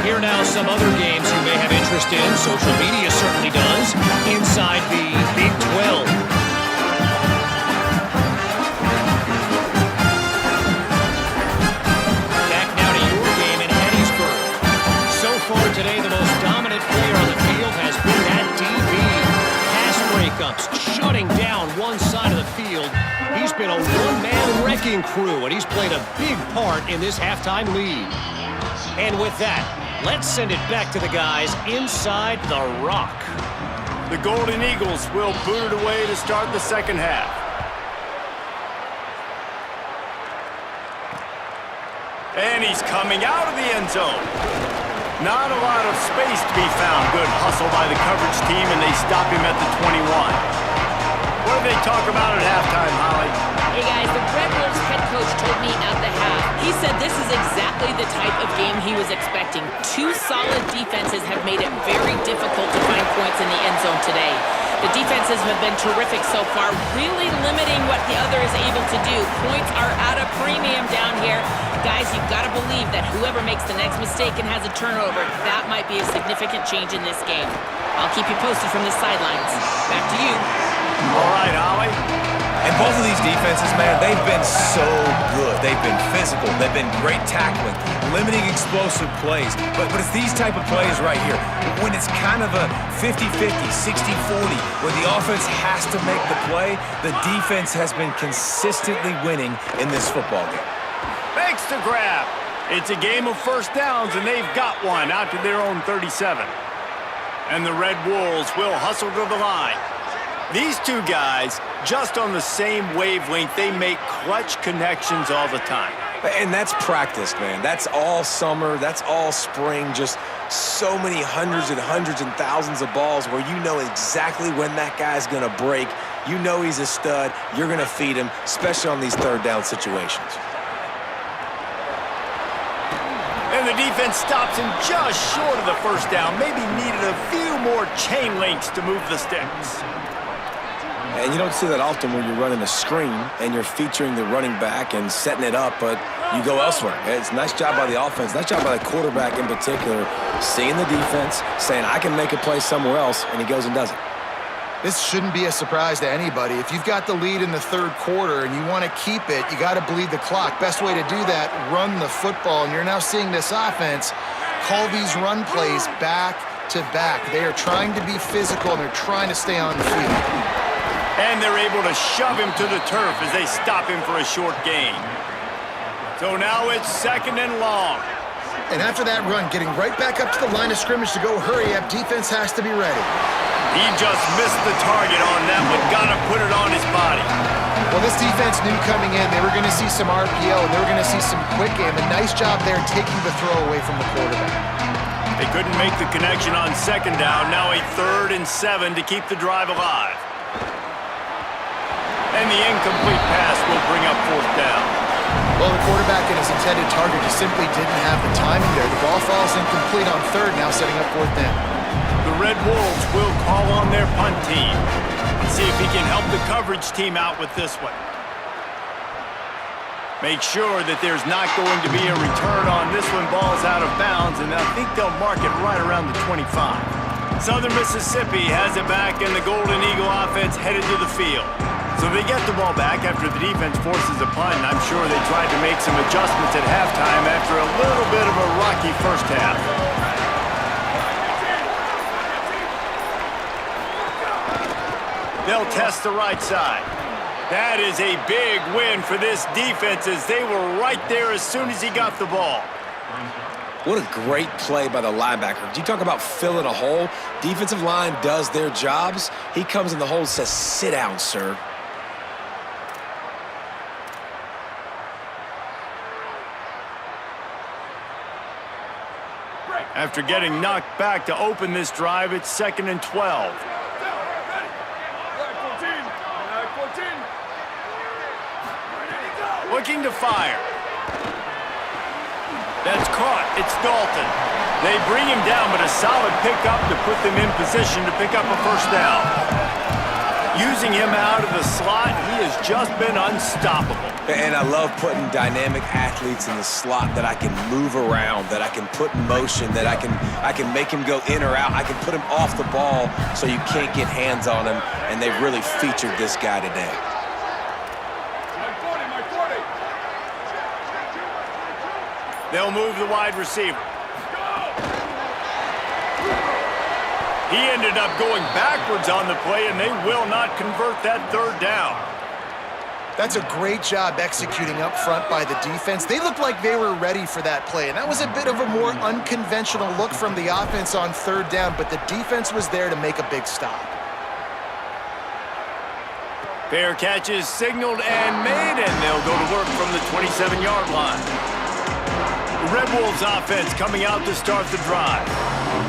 F: Here now some other games you may have interest in. Social media certainly does. Inside the Big 12. Back now to your game in Hattiesburg. So far today, the most dominant player on the field has been that DB. Pass breakups, shutting down one side of the field. He's been a one-man wrecking crew, and he's played a big part in this halftime lead. And with that, let's send it back to the guys inside the rock.
A: The Golden Eagles will boot it away to start the second half. And he's coming out of the end zone. Not a lot of space to be found. Good hustle by the coverage team, and they stop him at the 21. What did they talk about at halftime, Holly?
B: Hey guys, the Red Wolves head coach told me at the half. He said this is exactly the type of game he was expecting. Two solid defenses have made it very difficult to find points in the end zone today. The defenses have been terrific so far, really limiting what the other is able to do. Points are at a premium down here. Guys, you've got to believe that whoever makes the next mistake and has a turnover, that might be a significant change in this game. I'll keep you posted from the sidelines. Back to you.
A: All right, Holly.
D: And both of these defenses, man, they've been so good. They've been physical. They've been great tackling, limiting explosive plays. But it's these type of plays right here, when it's kind of a 50-50, 60-40, where the offense has to make the play, the defense has been consistently winning in this football game.
A: Makes the grab. It's a game of first downs, and they've got one out to their own 37. And the Red Wolves will hustle to the line. These two guys, just on the same wavelength, they make clutch connections all the time.
D: And that's practice, man. That's all summer. That's all spring. Just so many hundreds and thousands of balls where you know exactly when that guy's going to break. You know he's a stud. You're going to feed him, especially on these third down situations.
A: And the defense stops him just short of the first down. Maybe needed a few more chain links to move the sticks.
D: And you don't see that often when you're running a screen and you're featuring the running back and setting it up, but you go elsewhere. It's a nice job by the offense, nice job by the quarterback in particular, seeing the defense, saying, I can make a play somewhere else, and he goes and does it.
C: This shouldn't be a surprise to anybody. If you've got the lead in the third quarter and you want to keep it, you got to bleed the clock. Best way to do that, run the football. And you're now seeing this offense call these run plays back to back. They are trying to be physical, and they're trying to stay on the field.
A: And they're able to shove him to the turf as they stop him for a short gain. So now it's second and long.
C: And after that run, getting right back up to the line of scrimmage to go hurry up, defense has to be ready.
A: He just missed the target on that one. Gotta put it on his body.
C: Well, this defense knew coming in they were going to see some RPO, and they were going to see some quick game. A nice job there taking the throw away from the quarterback.
A: They couldn't make the connection on second down. Now a 3rd and 7 to keep the drive alive. And the incomplete pass will bring up 4th down.
C: Well, the quarterback and his intended target just simply didn't have the timing there. The ball falls incomplete on 3rd, now setting up 4th down.
A: The Red Wolves will call on their punt team. Let's see if he can help the coverage team out with this one. Make sure that there's not going to be a return on this one. Ball's out of bounds, and I think they'll mark it right around the 25. Southern Mississippi has it back, and the Golden Eagle offense headed to the field. So they get the ball back after the defense forces a punt, and I'm sure they tried to make some adjustments at halftime after a little bit of a rocky first half. They'll test the right side. That is a big win for this defense as they were right there as soon as he got the ball.
D: What a great play by the linebacker. You talk about filling a hole. Defensive line does their jobs. He comes in the hole and says, sit down, sir.
A: After getting knocked back to open this drive, it's 2nd and 12. Looking to fire. That's caught. It's Dalton. They bring him down, but a solid pickup to put them in position to pick up a 1st down. Using him out of the slot, he has just been unstoppable.
D: And I love putting dynamic athletes in the slot that I can move around, that I can put in motion, that I can make him go in or out. I can put him off the ball so you can't get hands on him, and they've really featured this guy today.
A: They'll move the wide receiver. He ended up going backwards on the play, and they will not convert that 3rd down.
C: That's a great job executing up front by the defense. They looked like they were ready for that play, and that was a bit of a more unconventional look from the offense on third down, but the defense was there to make a big stop.
A: Fair catch is signaled and made, and they'll go to work from the 27-yard line. The Red Wolves offense coming out to start the drive.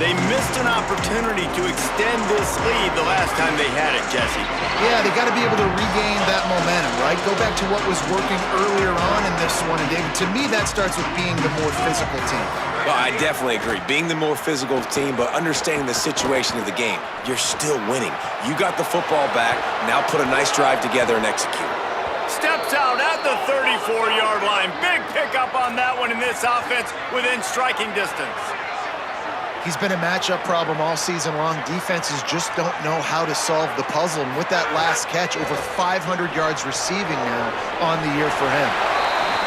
A: They missed an opportunity to extend this lead the last time they had it, Jesse.
C: Yeah, they got to be able to regain that momentum, right? Go back to what was working earlier on in this one, and David, to me, that starts with being the more physical team.
D: Well, I definitely agree. Being the more physical team, but understanding the situation of the game. You're still winning. You got the football back. Now put a nice drive together and execute.
A: Steps out at the 34-yard line. Big pickup on that one in this offense within striking distance.
C: He's been a matchup problem all season long. Defenses just don't know how to solve the puzzle. And with that last catch, over 500 yards receiving now on the year for him.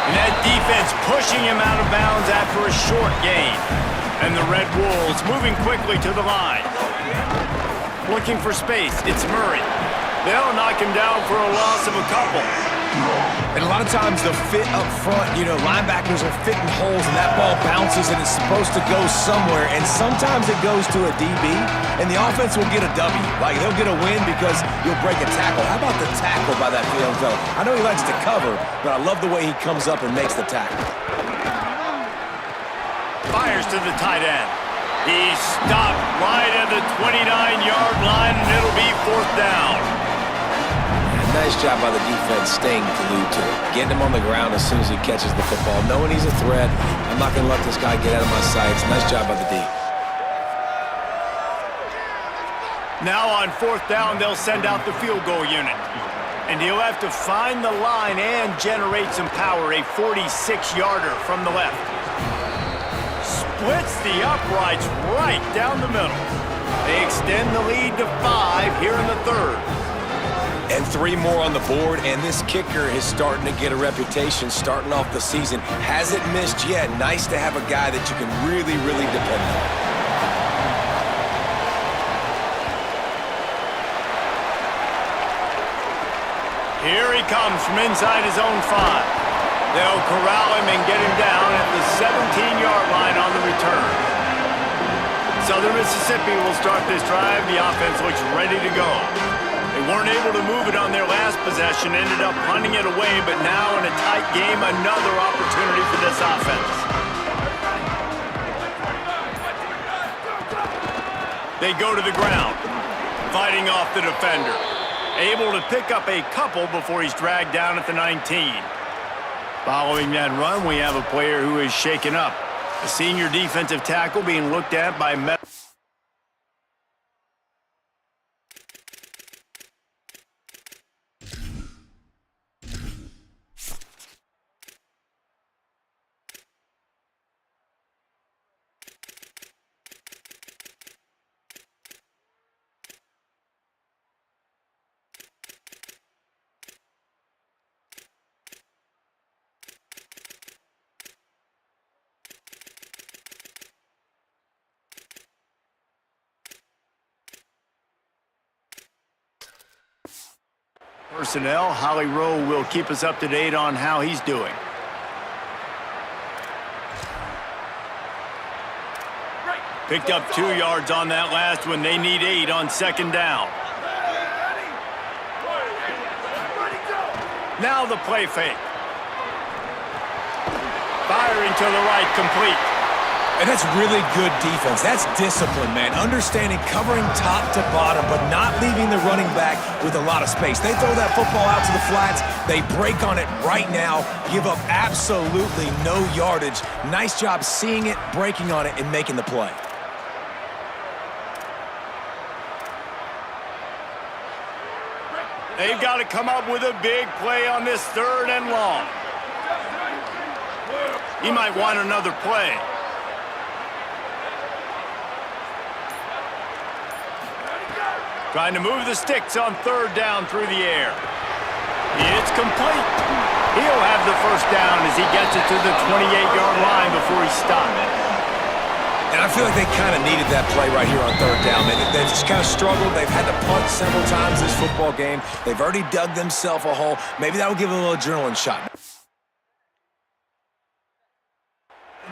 A: And that defense pushing him out of bounds after a short gain. And the Red Wolves moving quickly to the line. Looking for space, it's Murray. They'll knock him down for a loss of a couple.
D: And a lot of times the fit up front, linebackers are fitting holes and that ball bounces and it's supposed to go somewhere. And sometimes it goes to a DB and the offense will get a W. Like they'll get a win because you'll break a tackle. How about the tackle by that young fella? I know he likes to cover, but I love the way he comes up and makes the tackle.
A: Fires to the tight end. He's stopped right at the 29-yard line and it'll be 4th down.
D: Nice job by the defense staying glued to it. Getting him on the ground as soon as he catches the football. Knowing he's a threat, I'm not going to let this guy get out of my sights. Nice job by the D.
A: Now on 4th down, they'll send out the field goal unit. And he'll have to find the line and generate some power. A 46-yarder from the left. Splits the uprights right down the middle. They extend the lead to 5 here in the 3rd.
D: And 3 more on the board, and this kicker is starting to get a reputation starting off the season. Hasn't missed yet. Nice to have a guy that you can really, really depend on.
A: Here he comes from inside his own 5. They'll corral him and get him down at the 17-yard line on the return. Southern Mississippi will start this drive. The offense looks ready to go. They weren't able to move it on their last possession, ended up punting it away, but now in a tight game, another opportunity for this offense. They go to the ground, fighting off the defender. Able to pick up a couple before he's dragged down at the 19. Following that run, we have a player who is shaken up. A senior defensive tackle being looked at by personnel. Holly Rowe will keep us up to date on how he's doing. Picked up 2 yards on that last one. They need 8 on 2nd down. Now the play fake. Firing to the right, complete.
D: And that's really good defense. That's discipline, man. Understanding covering top to bottom, but not leaving the running back with a lot of space. They throw that football out to the flats. They break on it right now, give up absolutely no yardage. Nice job seeing it, breaking on it, and making the play.
A: They've got to come up with a big play on this 3rd and long. He might want another play. Trying to move the sticks on 3rd down through the air. It's complete. He'll have the 1st down as he gets it to the 28-yard line before he stopped.
D: And I feel like they kind of needed that play right here on third down. They've just kind of struggled. They've had to punt several times this football game. They've already dug themselves a hole. Maybe that will give them a little adrenaline shot.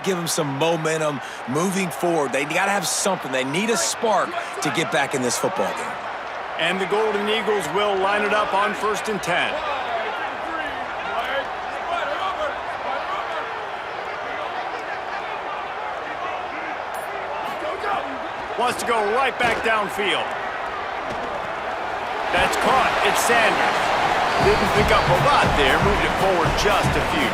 D: Give them some momentum moving forward. They got to have something. They need a spark to get back in this football game.
A: And the Golden Eagles will line it up on 1st and 10. Wants to go right back downfield. That's caught. It's Sanders. Didn't pick up a lot there. Moved it forward just a few.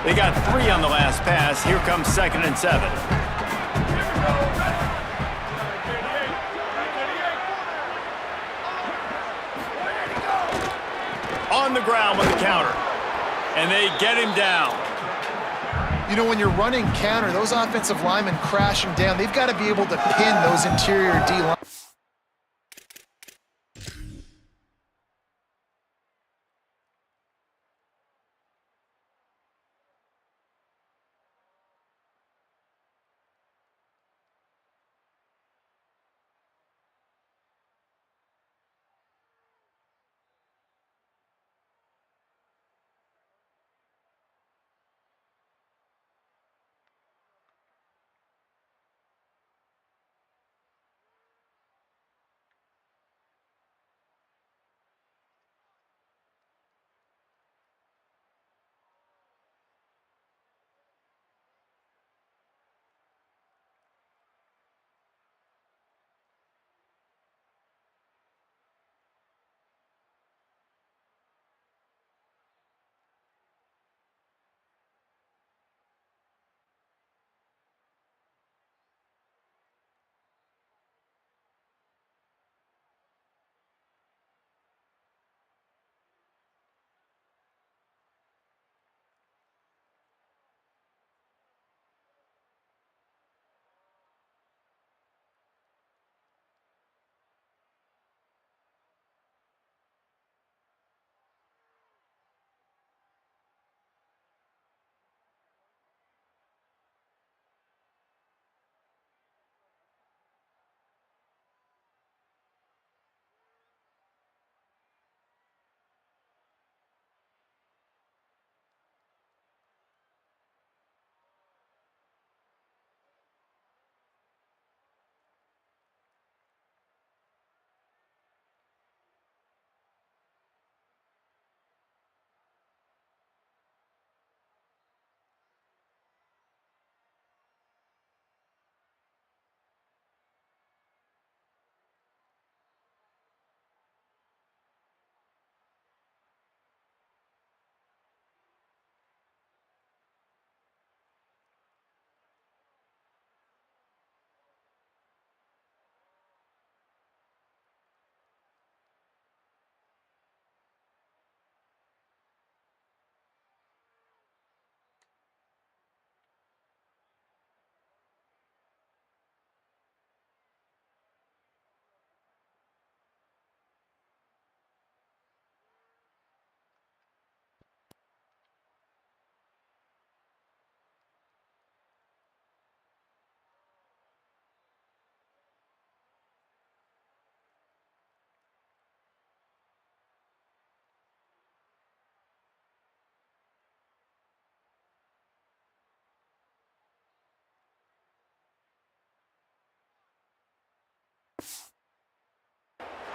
A: They got 3 on the last pass. Here comes 2nd and 7. On the ground with the counter. And they get him down.
C: You know, when you're running counter, those offensive linemen crashing down, they've got to be able to pin those interior D-line.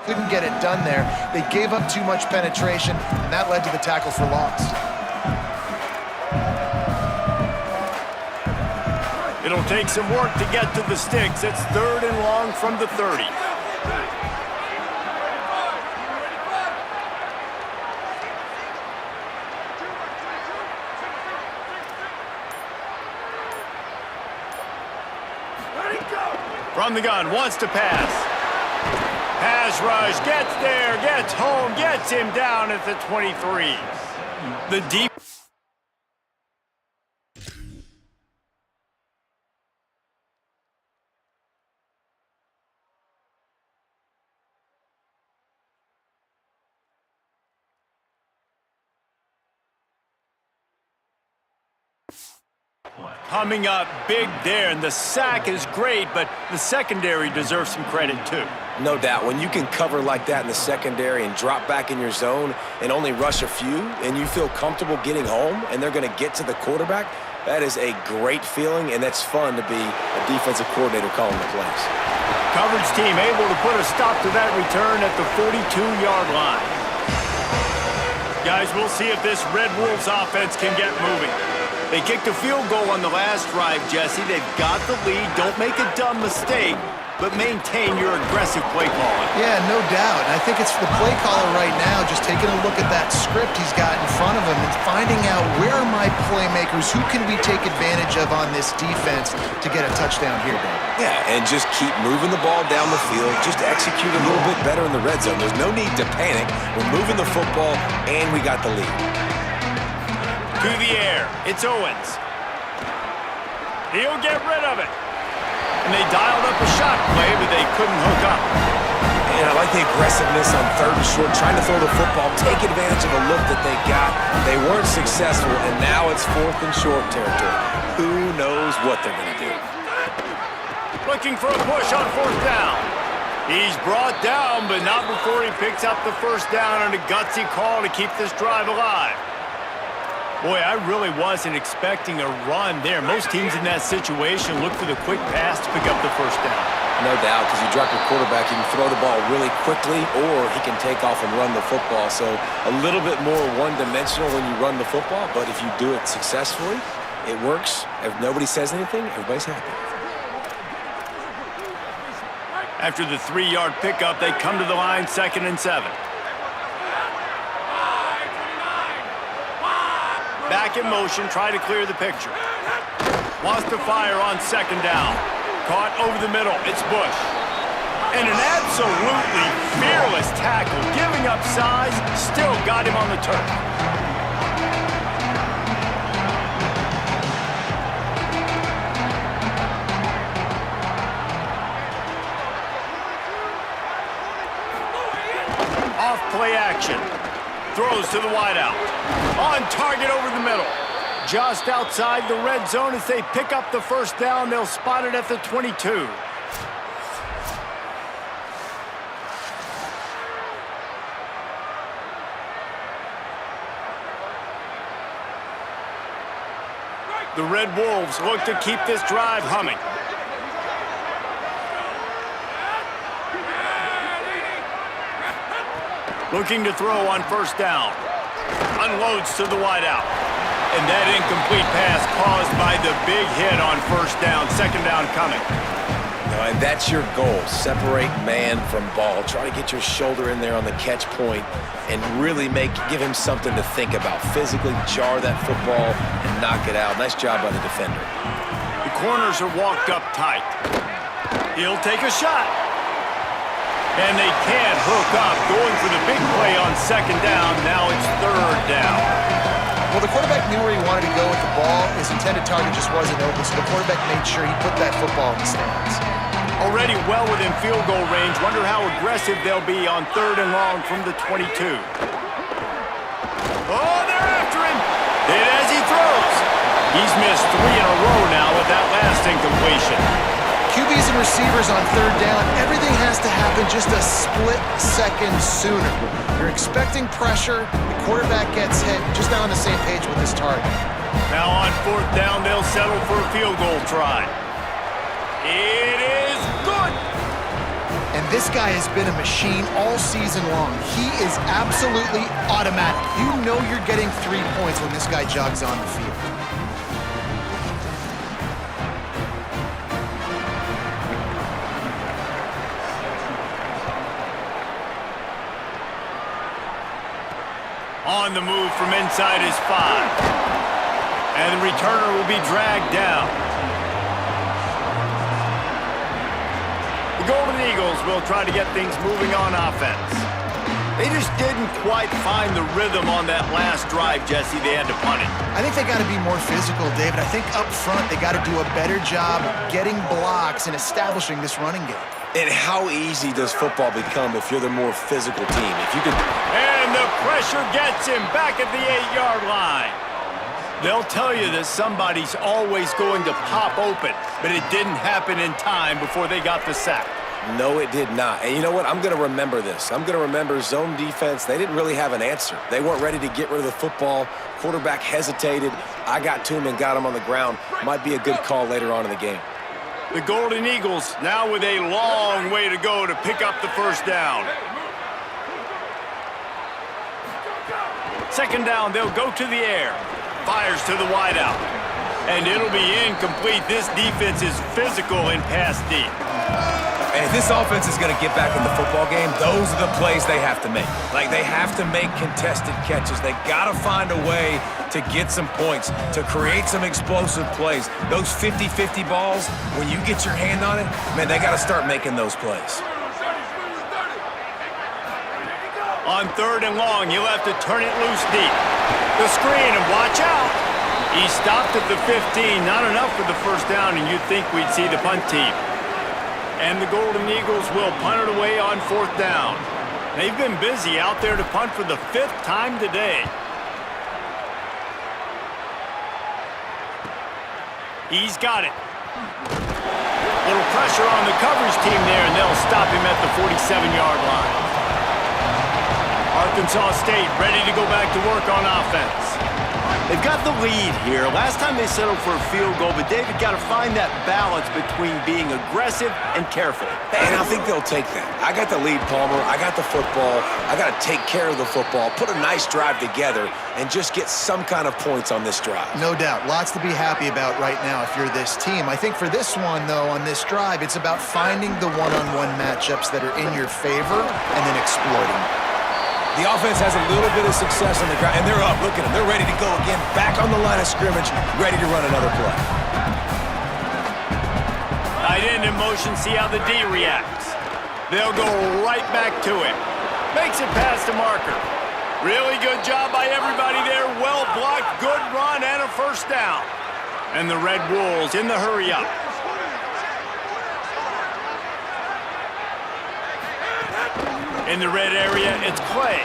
C: Couldn't get it done there. They gave up too much penetration, and that led to the tackle for loss.
A: It'll take some work to get to the sticks. It's 3rd and long from the 30. From the gun, wants to pass. Pass rush, gets there, gets home, gets him down at the 23. The deep. Coming up big there, and the sack is great, but the secondary deserves some credit too.
D: No doubt. When you can cover like that in the secondary and drop back in your zone and only rush a few, and you feel comfortable getting home and they're going to get to the quarterback, that is a great feeling, and that's fun to be a defensive coordinator calling the plays.
A: Coverage team able to put a stop to that return at the 42-yard line. Guys, we'll see if this Red Wolves offense can get moving. They kicked a field goal on the last drive, Jesse. They've got the lead. Don't make a dumb mistake, but maintain your aggressive play calling.
C: Yeah, no doubt. And I think it's the play caller right now just taking a look at that script he's got in front of him and finding out where are my playmakers, who can we take advantage of on this defense to get a touchdown here, Dave.
D: Yeah, and just keep moving the ball down the field. Just execute a little bit better in the red zone. There's no need to panic. We're moving the football, and we got the lead.
A: To the air, it's Owens. He'll get rid of it. And they dialed up a shot play, but they couldn't hook up.
D: And I like the aggressiveness on 3rd and short, trying to throw the football, take advantage of a look that they got. They weren't successful, and now it's 4th and short territory. Who knows what they're going to do?
A: Looking for a push on 4th down. He's brought down, but not before he picks up the 1st down on a gutsy call to keep this drive alive. Boy, I really wasn't expecting a run there. Most teams in that situation look for the quick pass to pick up the 1st down.
D: No doubt, because you drop your quarterback, you can throw the ball really quickly, or he can take off and run the football. So a little bit more one-dimensional when you run the football, but if you do it successfully, it works. If nobody says anything, everybody's happy.
A: After the 3-yard pickup, they come to the line 2nd and 7. Back in motion, try to clear the picture. Wants to fire on 2nd down. Caught over the middle, it's Bush. And an absolutely fearless tackle, giving up size, still got him on the turf. Off play action. Throws to the wideout. On target over the middle. Just outside the red zone as they pick up the 1st down. They'll spot it at the 22. The Red Wolves look to keep this drive humming. Looking to throw on 1st down. Unloads to the wideout. And that incomplete pass caused by the big hit on 1st down. 2nd down coming.
D: And that's your goal. Separate man from ball. Try to get your shoulder in there on the catch point and really give him something to think about. Physically jar that football and knock it out. Nice job by the defender.
A: The corners are walked up tight. He'll take a shot. And they can't hook up. Going for the big play on 2nd down. Now it's 3rd down.
C: Well, the quarterback knew where he wanted to go with the ball. His intended target just wasn't open, so the quarterback made sure he put that football in the stands.
A: Already well within field goal range. Wonder how aggressive they'll be on 3rd and long from the 22. Oh, they're after him. Hit as he throws. He's missed 3 in a row now with that last incompletion.
C: QBs and receivers on 3rd down, everything has to happen just a split second sooner. You're expecting pressure, the quarterback gets hit, just not on the same page with his target.
A: Now on 4th down, they'll settle for a field goal try. It is good!
C: And this guy has been a machine all season long. He is absolutely automatic. You know you're getting 3 points when this guy jogs on the field.
A: On the move from inside his 5. And the returner will be dragged down. The Golden Eagles will try to get things moving on offense. They just didn't quite find the rhythm on that last drive, Jesse. They had to punt it.
C: I think they got to be more physical, David. I think up front they got to do a better job getting blocks and establishing this running game.
D: And how easy does football become if you're the more physical team? If you can...
A: And the pressure gets him back at the 8-yard line. They'll tell you that somebody's always going to pop open, but it didn't happen in time before they got the sack.
D: No, it did not. And you know what? I'm going to remember this. I'm going to remember zone defense. They didn't really have an answer. They weren't ready to get rid of the football. Quarterback hesitated. I got to him and got him on the ground. Might be a good call later on in the game.
A: The Golden Eagles now with a long way to go to pick up the first down. Second down, they'll go to the air. Fires to the wideout. And it'll be incomplete. This defense is physical in pass deep.
D: And if this offense is going to get back in the football game, those are the plays they have to make. Like, they have to make contested catches. They got to find a way to get some points, to create some explosive plays. Those 50-50 balls, when you get your hand on it, man, they got to start making those plays.
A: On third and long, he'll have to turn it loose deep. The screen, and watch out. He stopped at the 15. Not enough for the first down, and you'd think we'd see the punt team. And the Golden Eagles will punt it away on fourth down. They've been busy out there to punt for the 5th time today. He's got it. Little pressure on the coverage team there, and they'll stop him at the 47-yard line. Arkansas State ready to go back to work on offense. They've got the lead here. Last time they settled for a field goal, but David got to find that balance between being aggressive and careful.
D: And I think they'll take that. I got the lead, Palmer. I got the football. I got to take care of the football, put a nice drive together, and just get some kind of points on this drive.
C: No doubt. Lots to be happy about right now if you're this team. I think for this one, though, on this drive, it's about finding the one-on-one matchups that are in your favor and then exploiting.
D: The offense has a little bit of success on the ground, and they're up. Look at them. They're ready to go again, back on the line of scrimmage, ready to run another play.
A: Tight end in motion, see how the D reacts. They'll go right back to him. Makes it past the marker. Really good job by everybody there. Well blocked, good run, and a first down. And the Red Wolves in the hurry-up. In the red area, it's Clay.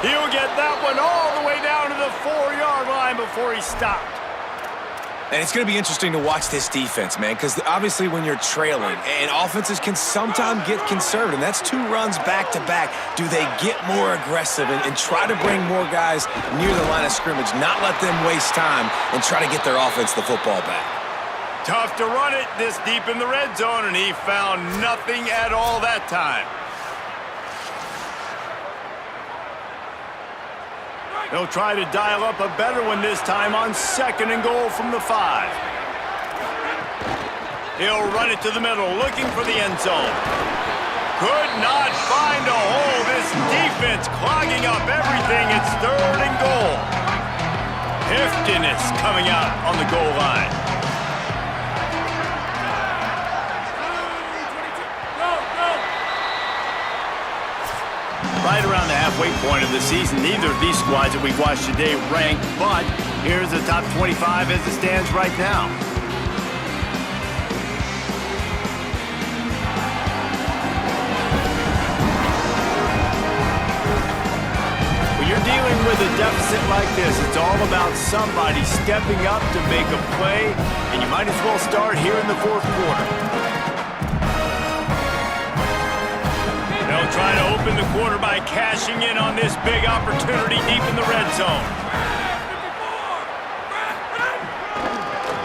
A: He'll get that one all the way down to the 4-yard line before he stopped.
D: And it's going to be interesting to watch this defense, man, because obviously when you're trailing, and offenses can sometimes get conservative, and that's 2 runs back-to-back. Do they get more aggressive and try to bring more guys near the line of scrimmage, not let them waste time, and try to get their offense the football back?
A: Tough to run it this deep in the red zone, and he found nothing at all that time. They'll try to dial up a better one this time on 2nd and goal from the 5. He'll run it to the middle, looking for the end zone. Could not find a hole. This defense clogging up everything. It's 3rd and goal. Heftiness coming out on the goal line. Right around the halfway point of the season, neither of these squads that we've watched today ranked, but here's the top 25 as it stands right now. When you're dealing with a deficit like this, it's all about somebody stepping up to make a play, and you might as well start here in the 4th quarter. They'll try to open the quarter by cashing in on this big opportunity deep in the red zone.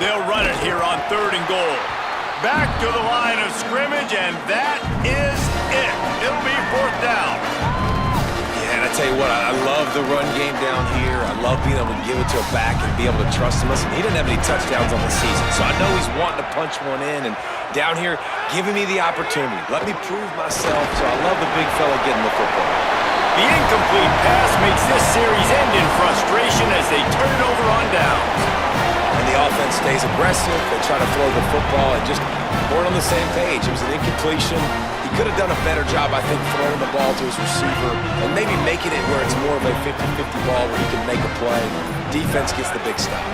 A: They'll run it here on 3rd and goal. Back to the line of scrimmage, and that is it. It'll be 4th down.
D: Yeah, and I tell you what, I love the run game down here. I love being able to give it to a back and be able to trust him. Listen, he didn't have any touchdowns on the season, so I know he's wanting to punch one in, and down here, giving me the opportunity. Let me prove myself, so I love the big fella getting the football.
A: The incomplete pass makes this series end in frustration as they turn it over on downs.
D: And the offense stays aggressive. They try to throw the football and just weren't on the same page. It was an incompletion. He could have done a better job, I think, throwing the ball to his receiver and maybe making it where it's more of a 50-50 ball where he can make a play. Defense gets the big stop.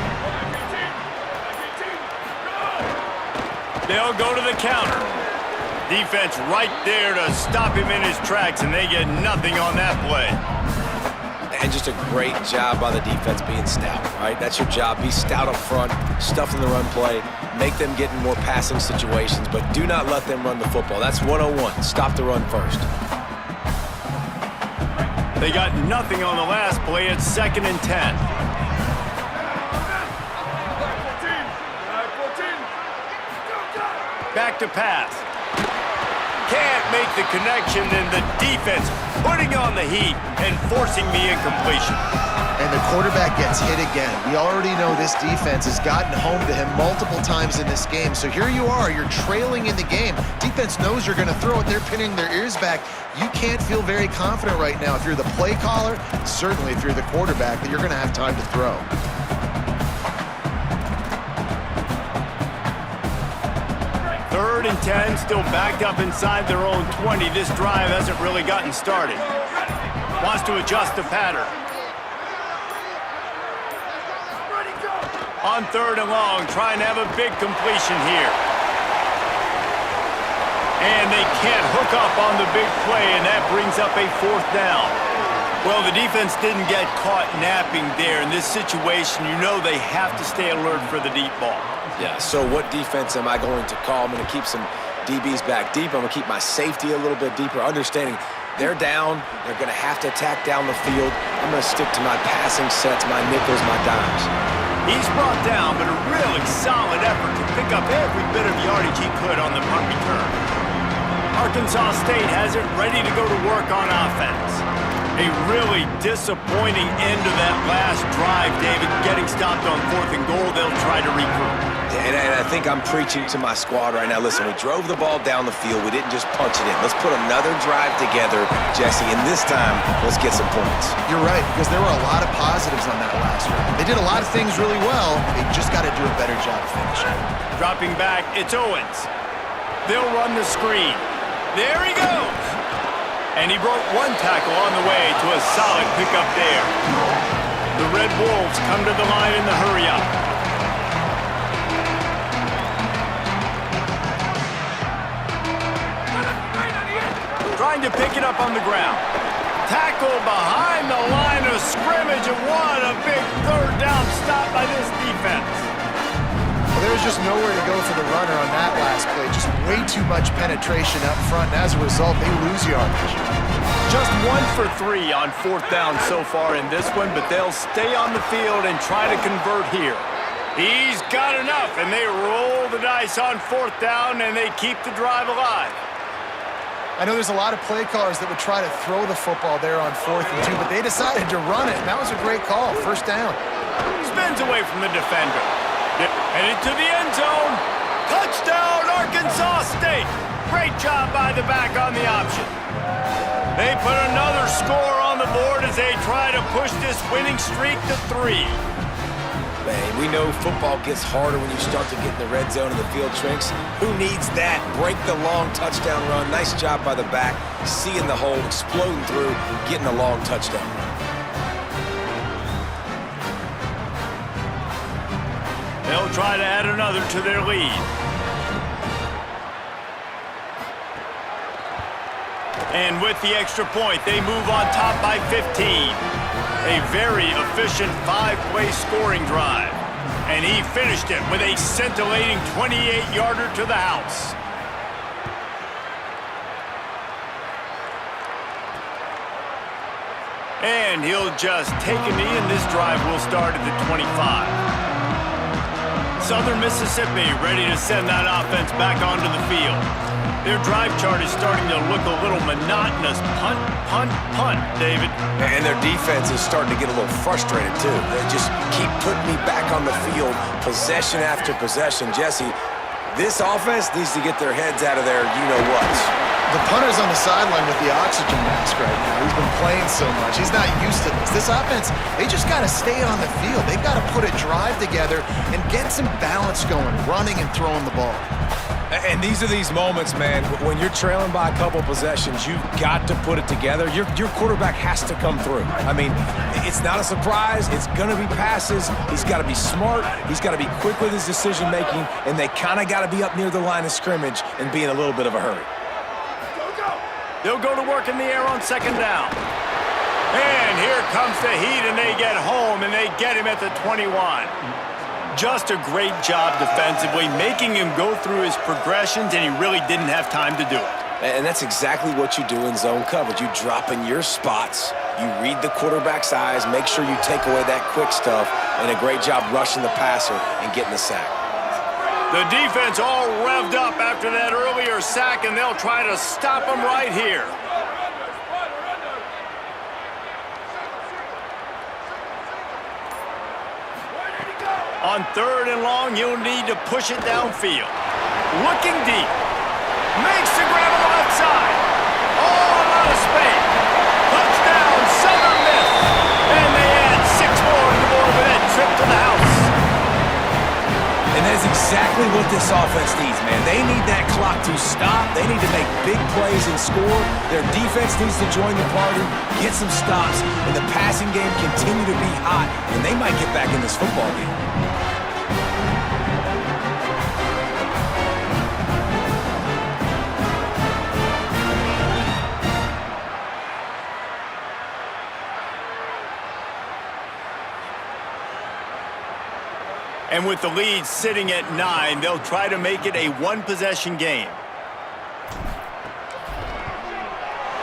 A: They'll go to the counter. Defense right there to stop him in his tracks, and they get nothing on that play.
D: And just a great job by the defense being stout, right? That's your job. Be stout up front, stuff in the run play, make them get in more passing situations, but do not let them run the football. That's 101. Stop the run first.
A: They got nothing on the last play. It's 2nd and 10. Back to pass. Can't make the connection, and the defense putting on the heat and forcing the incompletion.
C: And the quarterback gets hit again. We already know this defense has gotten home to him multiple times in this game. So here you are, you're trailing in the game. Defense knows you're going to throw it. They're pinning their ears back. You can't feel very confident right now if you're the play caller, certainly if you're the quarterback, that you're going to have time to throw.
A: Third and 10, still backed up inside their own 20. This drive hasn't really gotten started. Wants to adjust the pattern. On 3rd and long, trying to have a big completion here. And they can't hook up on the big play, and that brings up a 4th down. Well, the defense didn't get caught napping there. In this situation, you know they have to stay alert for the deep ball.
D: Yeah, so what defense am I going to call? I'm going to keep some DBs back deep. I'm going to keep my safety a little bit deeper, understanding they're down. They're going to have to attack down the field. I'm going to stick to my passing sets, my nickels, my dimes.
A: He's brought down, but a really solid effort to pick up every bit of yardage he could on the punt return. Arkansas State has it ready to go to work on offense. A really disappointing end to that last drive, David. Getting stopped on 4th and goal, they'll try to regroup.
D: And I think I'm preaching to my squad right now. Listen, we drove the ball down the field. We didn't just punch it in. Let's put another drive together, Jesse, and this time, let's get some points.
C: You're right, because there were a lot of positives on that last drive. They did a lot of things really well. They just got to do a better job finishing.
A: Dropping back, it's Owens. They'll run the screen. There he goes. And he broke one tackle on the way to a solid pickup there. The Red Wolves come to the line in the hurry-up. Trying to pick it up on the ground. Tackle behind the line of scrimmage, and what a big 3rd down stop by this defense.
C: Well, there was just nowhere to go for the runner on that last play. Just way too much penetration up front, and as a result, they lose yardage.
A: Just 1 for 3 on 4th down so far in this one, but they'll stay on the field and try to convert here. He's got enough, and they roll the dice on 4th down, and they keep the drive alive.
C: I know there's a lot of play callers that would try to throw the football there on 4th and 2, but they decided to run it, and that was a great call. 1st down.
A: Spins away from the defender. Headed to the end zone. Touchdown, Arkansas State. Great job by the back on the option. They put another score on the board as they try to push this winning streak to 3.
D: Man, we know football gets harder when you start to get in the red zone and the field shrinks. Who needs that? Break the long touchdown run. Nice job by the back. Seeing the hole, exploding through, getting a long touchdown run.
A: They'll try to add another to their lead. And with the extra point, they move on top by 15. A very efficient 5-play scoring drive. And he finished it with a scintillating 28-yarder to the house. And he'll just take a knee, and this drive will start at the 25. Southern Mississippi ready to send that offense back onto the field. Their drive chart is starting to look a little monotonous. Punt, punt, punt, David.
D: And their defense is starting to get a little frustrated, too. They just keep putting me back on the field, possession after possession. Jesse, this offense needs to get their heads out of their you-know-whats.
C: The punter's on the sideline with the oxygen mask right now. He's been playing so much. He's not used to this. This offense, they just got to stay on the field. They've got to put a drive together and get some balance going, running and throwing the ball.
D: And these are these moments, man, when you're trailing by a couple possessions, you've got to put it together. Your quarterback has to come through. I mean, it's not a surprise. It's going to be passes. He's got to be smart. He's got to be quick with his decision-making, and they kind of got to be up near the line of scrimmage and be in a little bit of a hurry.
A: They'll go to work in the air on 2nd down. And here comes the heat, and they get home, and they get him at the 21. Just a great job defensively, making him go through his progressions, and he really didn't have time to do it.
D: And that's exactly what you do in zone coverage. You drop in your spots, you read the quarterback's eyes, make sure you take away that quick stuff, and a great job rushing the passer and getting the sack.
A: The defense all revved up after that earlier sack, and they'll try to stop him right here. On 3rd and long, you'll need to push it downfield. Looking deep. Makes the grab on the left side. All out of space. Touchdown, Southern Miss. And they add 6 more to the board with that trip to the house.
D: And that's exactly what this offense needs, man. They need that clock to stop. They need to make big plays and score. Their defense needs to join the party, get some stops, and the passing game continue to be hot, and they might get back in this football game.
A: And with the lead sitting at 9, they'll try to make it a one-possession game.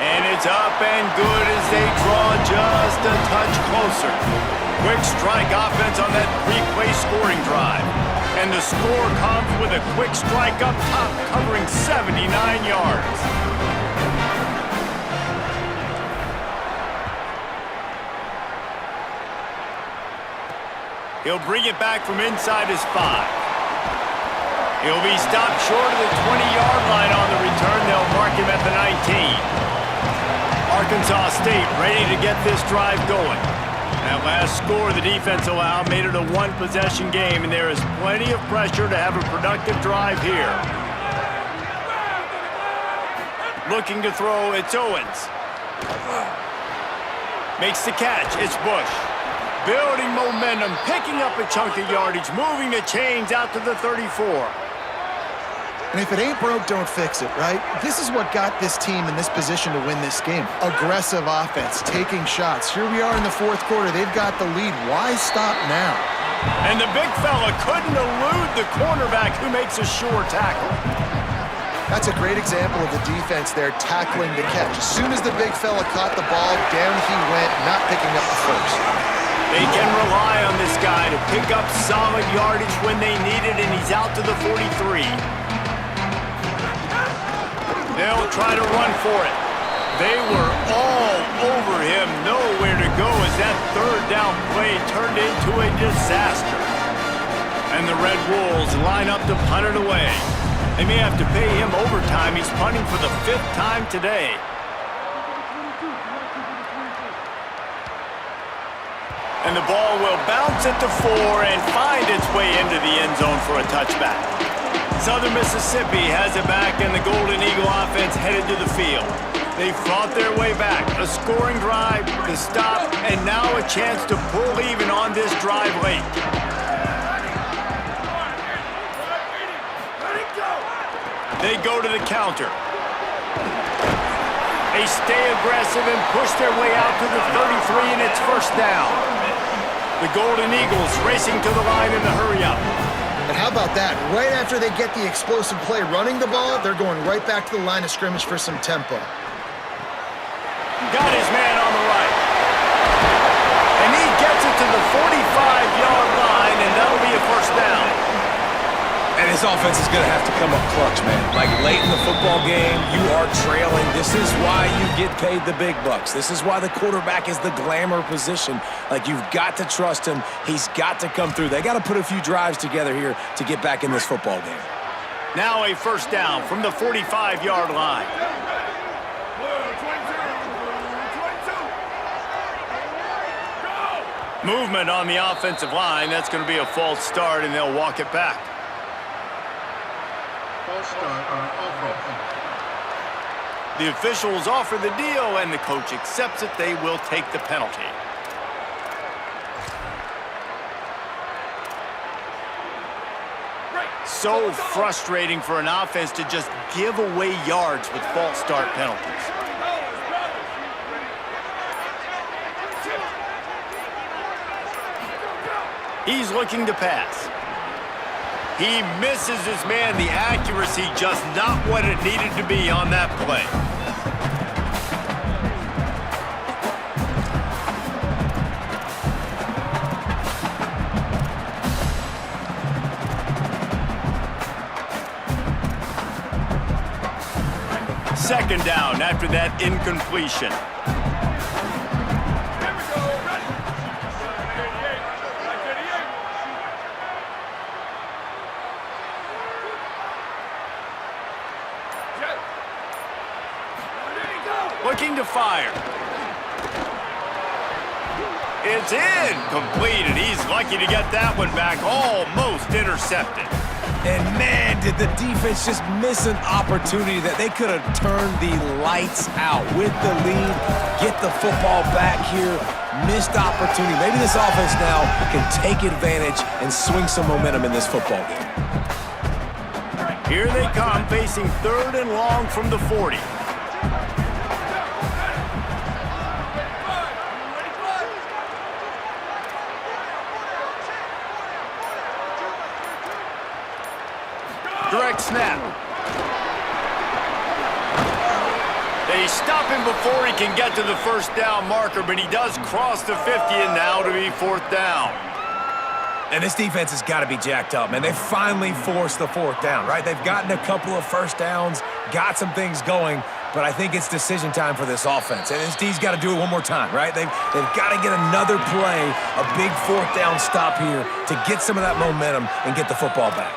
A: And it's up and good as they draw just a touch closer. Quick strike offense on that 3-play scoring drive. And the score comes with a quick strike up top, covering 79 yards. He'll bring it back from inside his 5. He'll be stopped short of the 20-yard line on the return. They'll mark him at the 19. Arkansas State ready to get this drive going. That last score the defense allowed made it a one-possession game, and there is plenty of pressure to have a productive drive here. Looking to throw, it's Owens. Makes the catch, it's Bush. Building momentum, picking up a chunk of yardage, moving the chains out to the 34.
C: And if it ain't broke, don't fix it, right? This is what got this team in this position to win this game. Aggressive offense, taking shots. Here we are in the 4th quarter. They've got the lead. Why stop now?
A: And the big fella couldn't elude the cornerback who makes a sure tackle.
C: That's a great example of the defense there tackling the catch. As soon as the big fella caught the ball, down he went, not picking up the first.
A: They can rely on this guy to pick up solid yardage when they need it, and he's out to the 43. They'll try to run for it. They were all over him, nowhere to go as that 3rd down play turned into a disaster. And the Red Wolves line up to punt it away. They may have to pay him overtime. He's punting for the 5th time today. And the ball will bounce at the 4 and find its way into the end zone for a touchback. Southern Mississippi has it back, and the Golden Eagle offense headed to the field. They fought their way back. A scoring drive, the stop, and now a chance to pull even on this drive late. They go to the counter. They stay aggressive and push their way out to the 33, and it's 1st down. The Golden Eagles racing to the line in the hurry-up.
C: And how about that? Right after they get the explosive play running the ball, they're going right back to the line of scrimmage for some tempo.
A: Got his man on the right. And he gets it to the 45-yard line, and that'll be a 1st down.
D: And this offense is going to have to come up clutch, man. Like late in the football game, you are trailing. This is why you get paid the big bucks. This is why the quarterback is the glamour position. Like, you've got to trust him. He's got to come through. They got to put a few drives together here to get back in this football game.
A: Now a 1st down from the 45-yard line. Movement on the offensive line. That's going to be a false start, and they'll walk it back.
E: False start on offense.
A: The officials offer the deal, and the coach accepts it. They will take the penalty. So frustrating for an offense to just give away yards with false start penalties. He's looking to pass. He misses his man. The accuracy just not what it needed to be on that play. Second down after that incompletion. Looking to fire. It's incomplete, and he's lucky to get that one back. Almost intercepted.
D: And man, did the defense just miss an opportunity that they could have turned the lights out with the lead, get the football back here. Missed opportunity. Maybe this offense now can take advantage and swing some momentum in this football game.
A: Here they come, facing 3rd and long from the 40. Direct snap. They stop him before he can get to the first down marker, but he does cross the 50, and now to be 4th down.
D: And this defense has got to be jacked up, man. They finally forced the 4th down, right? They've gotten a couple of first downs, got some things going, but I think it's decision time for this offense. And this D's got to do it one more time, right? They've got to get another play, a big 4th down stop here to get some of that momentum and get the football back.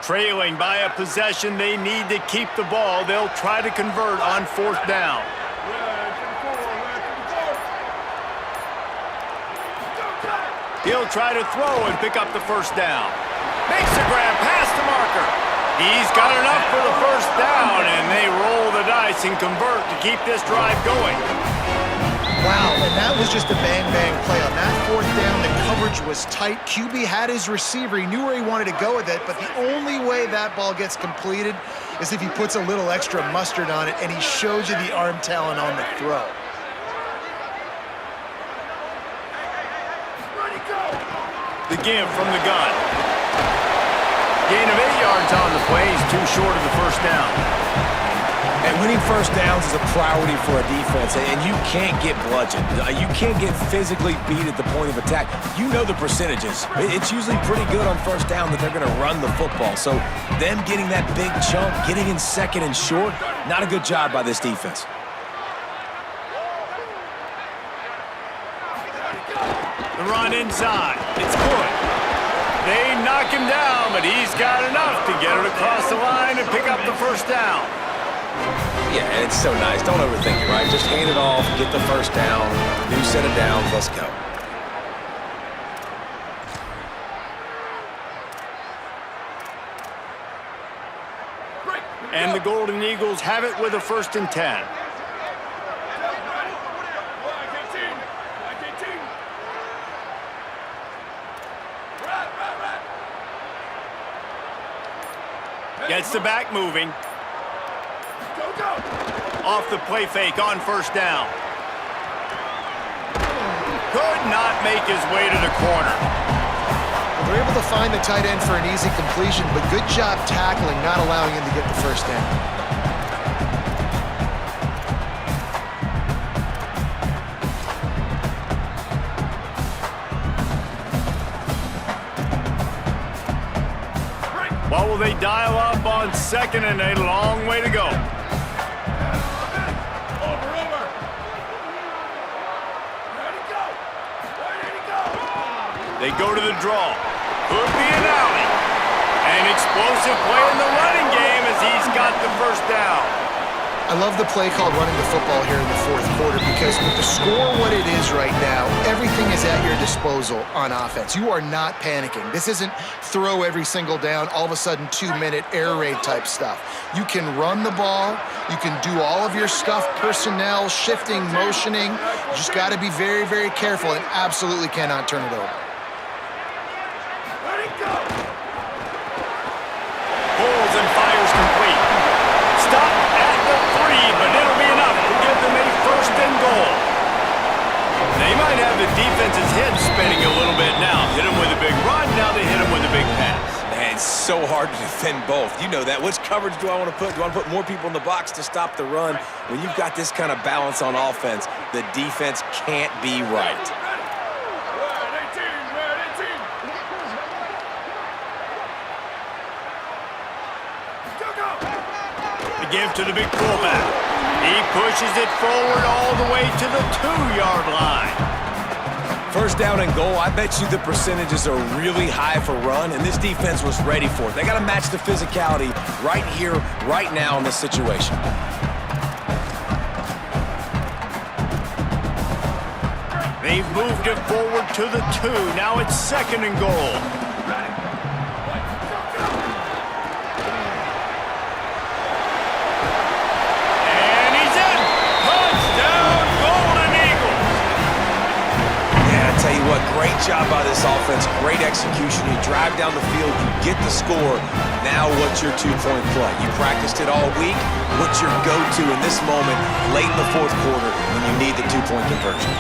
A: Trailing by a possession, they need to keep the ball. They'll try to convert on 4th down. He'll try to throw and pick up the first down. Makes the grab past the marker. He's got enough for the first down, and they roll the dice and convert to keep this drive going.
C: Wow, and that was just a bang-bang play. On that 4th down, the coverage was tight. QB had his receiver. He knew where he wanted to go with it, but the only way that ball gets completed is if he puts a little extra mustard on it, and he shows you the arm talent on the throw.
A: The give from the gun. Gain of 8 yards on the play. He's too short of the first down.
D: And winning first downs is a priority for a defense, and you can't get bludgeoned. You can't get physically beat at the point of attack. You know the percentages. It's usually pretty good on first down that they're going to run the football. So them getting that big chunk, getting in 2nd and short, not a good job by this defense.
A: The run inside. It's good. They knock him down, but he's got enough to get it across the line and pick up the first down.
D: Yeah, and it's so nice. Don't overthink it, right? Just hand it off, get the first down, new set of downs, let's go.
A: And the Golden Eagles have it with a 1st and 10. Gets the back moving. Off the play fake on first down. Could not make his way to the corner.
C: Well, they're able to find the tight end for an easy completion, but good job tackling, not allowing him to get the first down.
A: What will they dial up on 2nd and a long way to go? They go to the draw. Could be an alley. An explosive play in the running game as he's got the first down.
C: I love the play called running the football here in the 4th quarter because with the score what it is right now, everything is at your disposal on offense. You are not panicking. This isn't throw every single down, all of a sudden 2-minute air raid type stuff. You can run the ball. You can do all of your stuff, personnel, shifting, motioning. You just got to be very, very careful and absolutely cannot turn it over.
D: so hard to defend both. You know that. Which coverage do I want to put? Do I want to put more people in the box to stop the run? When you've got this kind of balance on offense, the defense can't be right.
A: The give to the big fullback. He pushes it forward all the way to the 2-yard line.
D: First down and goal, I bet you the percentages are really high for run, and this defense was ready for it. They got to match the physicality right here, right now in this situation.
A: They've moved it forward to the 2. Now it's 2nd and goal. And he's in. Touchdown, Golden Eagles.
D: Yeah, I tell you what, great job by this offense. Great execution. You drive down the field, you get the score. Now what's your 2-point play? You practiced it all week. What's your go-to in this moment late in the 4th quarter when you need the 2-point conversion?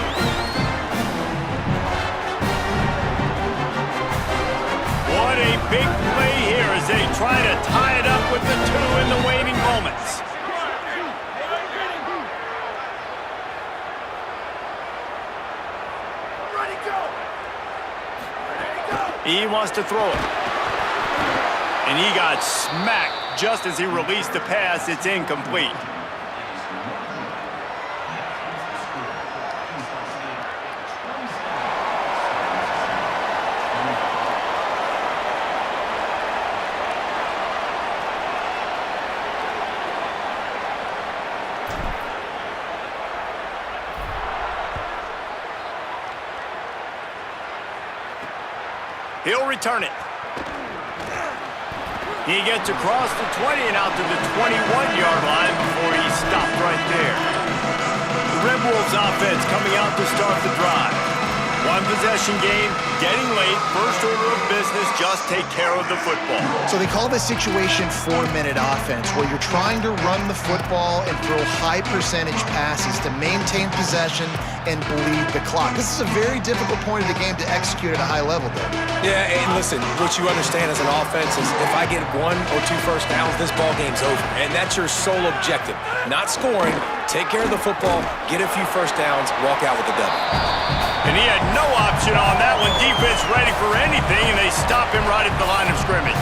A: What a big play here as they try to tie it up with the 2 in the waning moments. He wants to throw it. And he got smacked just as he released the pass. It's incomplete. He'll return it. He gets across the 20 and out to the 21-yard line before he's stopped right there. The Red Wolves offense coming out to start the drive. 1 possession game, getting late, first order of business, just take care of the football.
C: So they call this situation 4-minute offense, where you're trying to run the football and throw high percentage passes to maintain possession and bleed the clock. This is a very difficult point of the game to execute at a high level, though.
D: Yeah, and listen, what you understand as an offense is if I get 1 or 2 first downs, this ball game's over. And that's your sole objective. Not scoring, take care of the football, get a few first downs, walk out with the W.
A: And he had no option on that one. Defense ready for anything, and they stop him right at the line of scrimmage.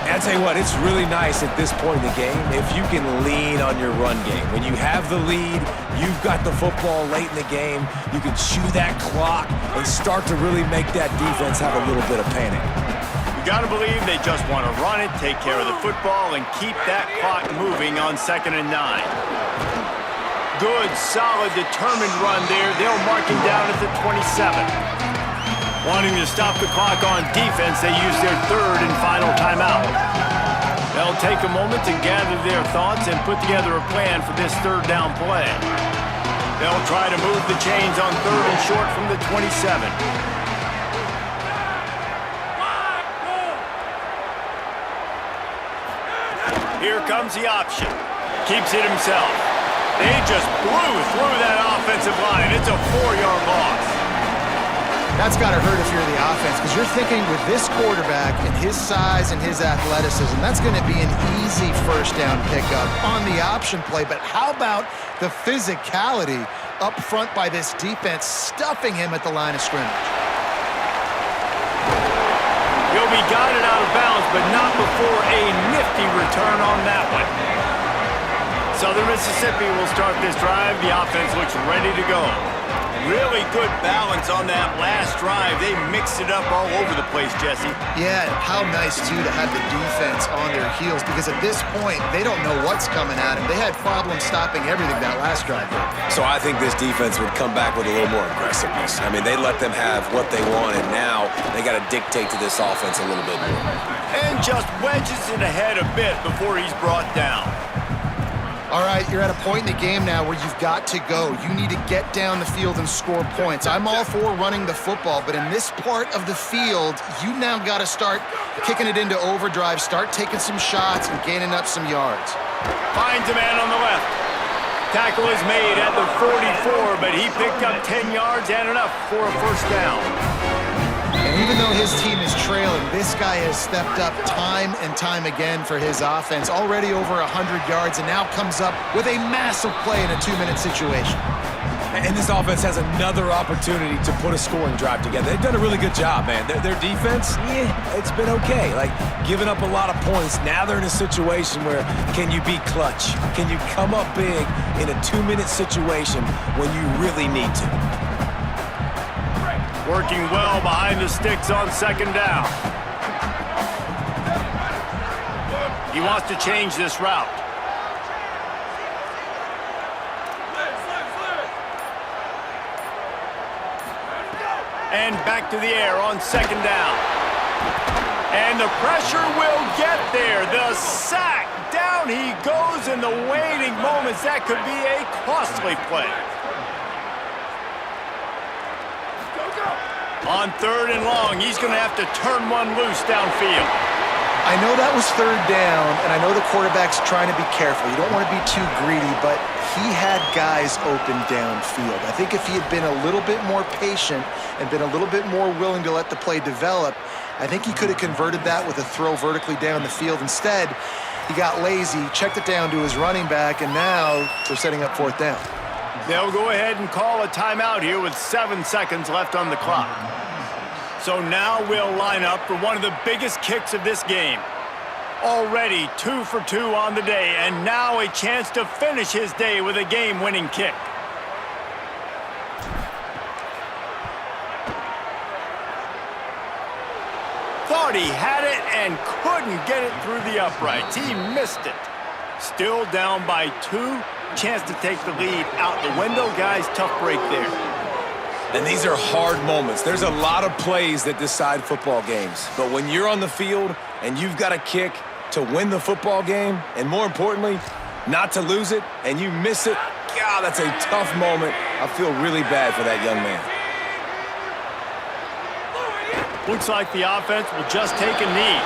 D: And I'll tell you what, it's really nice at this point in the game if you can lean on your run game. When you have the lead, you've got the football late in the game, you can chew that clock and start to really make that defense have a little bit of panic.
A: You got to believe they just want to run it, take care of the football, and keep that clock moving on 2nd and 9. Good, solid, determined run there. They'll mark him down at the 27. Wanting to stop the clock on defense, they use their 3rd and final timeout. They'll take a moment to gather their thoughts and put together a plan for this 3rd down play. They'll try to move the chains on 3rd and short from the 27. Here comes the option. Keeps it himself. They just blew through that offensive line. It's a 4-yard loss.
C: That's got to hurt if you're the offense, because you're thinking with this quarterback and his size and his athleticism, that's going to be an easy first down pickup on the option play. But how about the physicality up front by this defense, stuffing him at the line of scrimmage?
A: He'll be guided out of bounds, but not before a nifty return on that one. Southern Mississippi will start this drive. The offense looks ready to go. Really good balance on that last drive. They mixed it up all over the place, Jesse.
C: Yeah, how nice, too, to have the defense on their heels, because at this point, they don't know what's coming at them. They had problems stopping everything that last drive.
D: So I think this defense would come back with a little more aggressiveness. I mean, they let them have what they want, and now they got to dictate to this offense a little bit more.
A: And just wedges it ahead a bit before he's brought down.
C: All right, you're at a point in the game now where you've got to go. You need to get down the field and score points. I'm all for running the football, but in this part of the field, you now got to start kicking it into overdrive, start taking some shots and gaining up some yards.
A: Finds a man on the left. Tackle is made at the 44, but he picked up 10 yards and enough for a first down.
C: And And even though his team is trailing, this guy has stepped up time and time again for his offense. Already over 100 yards and now comes up with a massive play in a 2-minute situation.
D: And this offense has another opportunity to put a scoring drive together. They've done a really good job, man. Their defense, yeah, it's been okay. Like, giving up a lot of points. Now they're in a situation where can you be clutch? Can you come up big in a 2-minute situation when you really need to?
A: Working well behind the sticks on second down. He wants to change this route. And back to the air on second down. And the pressure will get there. The sack. Down he goes in the waiting moments. That could be a costly play. On third and long, he's going to have to turn one loose downfield.
C: I know that was third down, and I know the quarterback's trying to be careful. You don't want to be too greedy, but he had guys open downfield. I think if he had been a little bit more patient and been a little bit more willing to let the play develop, I think he could have converted that with a throw vertically down the field. Instead, he got lazy, checked it down to his running back, and now they're setting up fourth down.
A: They'll go ahead and call a timeout here with 7 seconds left on the clock. So now we'll line up for one of the biggest kicks of this game. Already 2 for 2 on the day, and now a chance to finish his day with a game-winning kick. Thought he had it and couldn't get it through the uprights. He missed it. Still down by 2. Chance to take the lead out the window. Guys, tough break there.
D: And these are hard moments. There's a lot of plays that decide football games. But when you're on the field and you've got a kick to win the football game, and more importantly, not to lose it, and you miss it, God, that's a tough moment. I feel really bad for that young man.
A: Looks like the offense will just take a knee.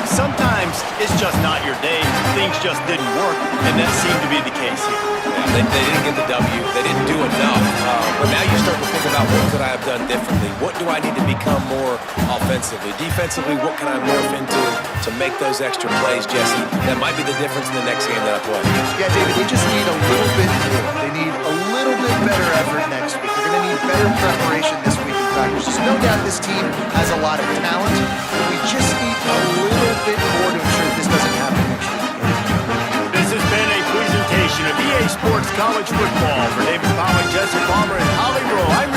A: Sometimes it's just not your day. Things just didn't work, and that seemed to be the case here.
D: They didn't get the W. They didn't do enough. But now you start to think about what could I have done differently? What do I need to become more offensively? Defensively, what can I morph into to make those extra plays, Jesse? That might be the difference in the next game that I play.
C: Yeah, David, they just need a little bit more. They need a little bit better effort next week. They're going to need better preparation this week in practice. There's no doubt this team has a lot of talent, but we just need a little bit more to ensure this doesn't happen next week.
A: This has been a presentation of EA Sports College Football. For David Powell, Jesse Palmer, and Holly Rowe, I'm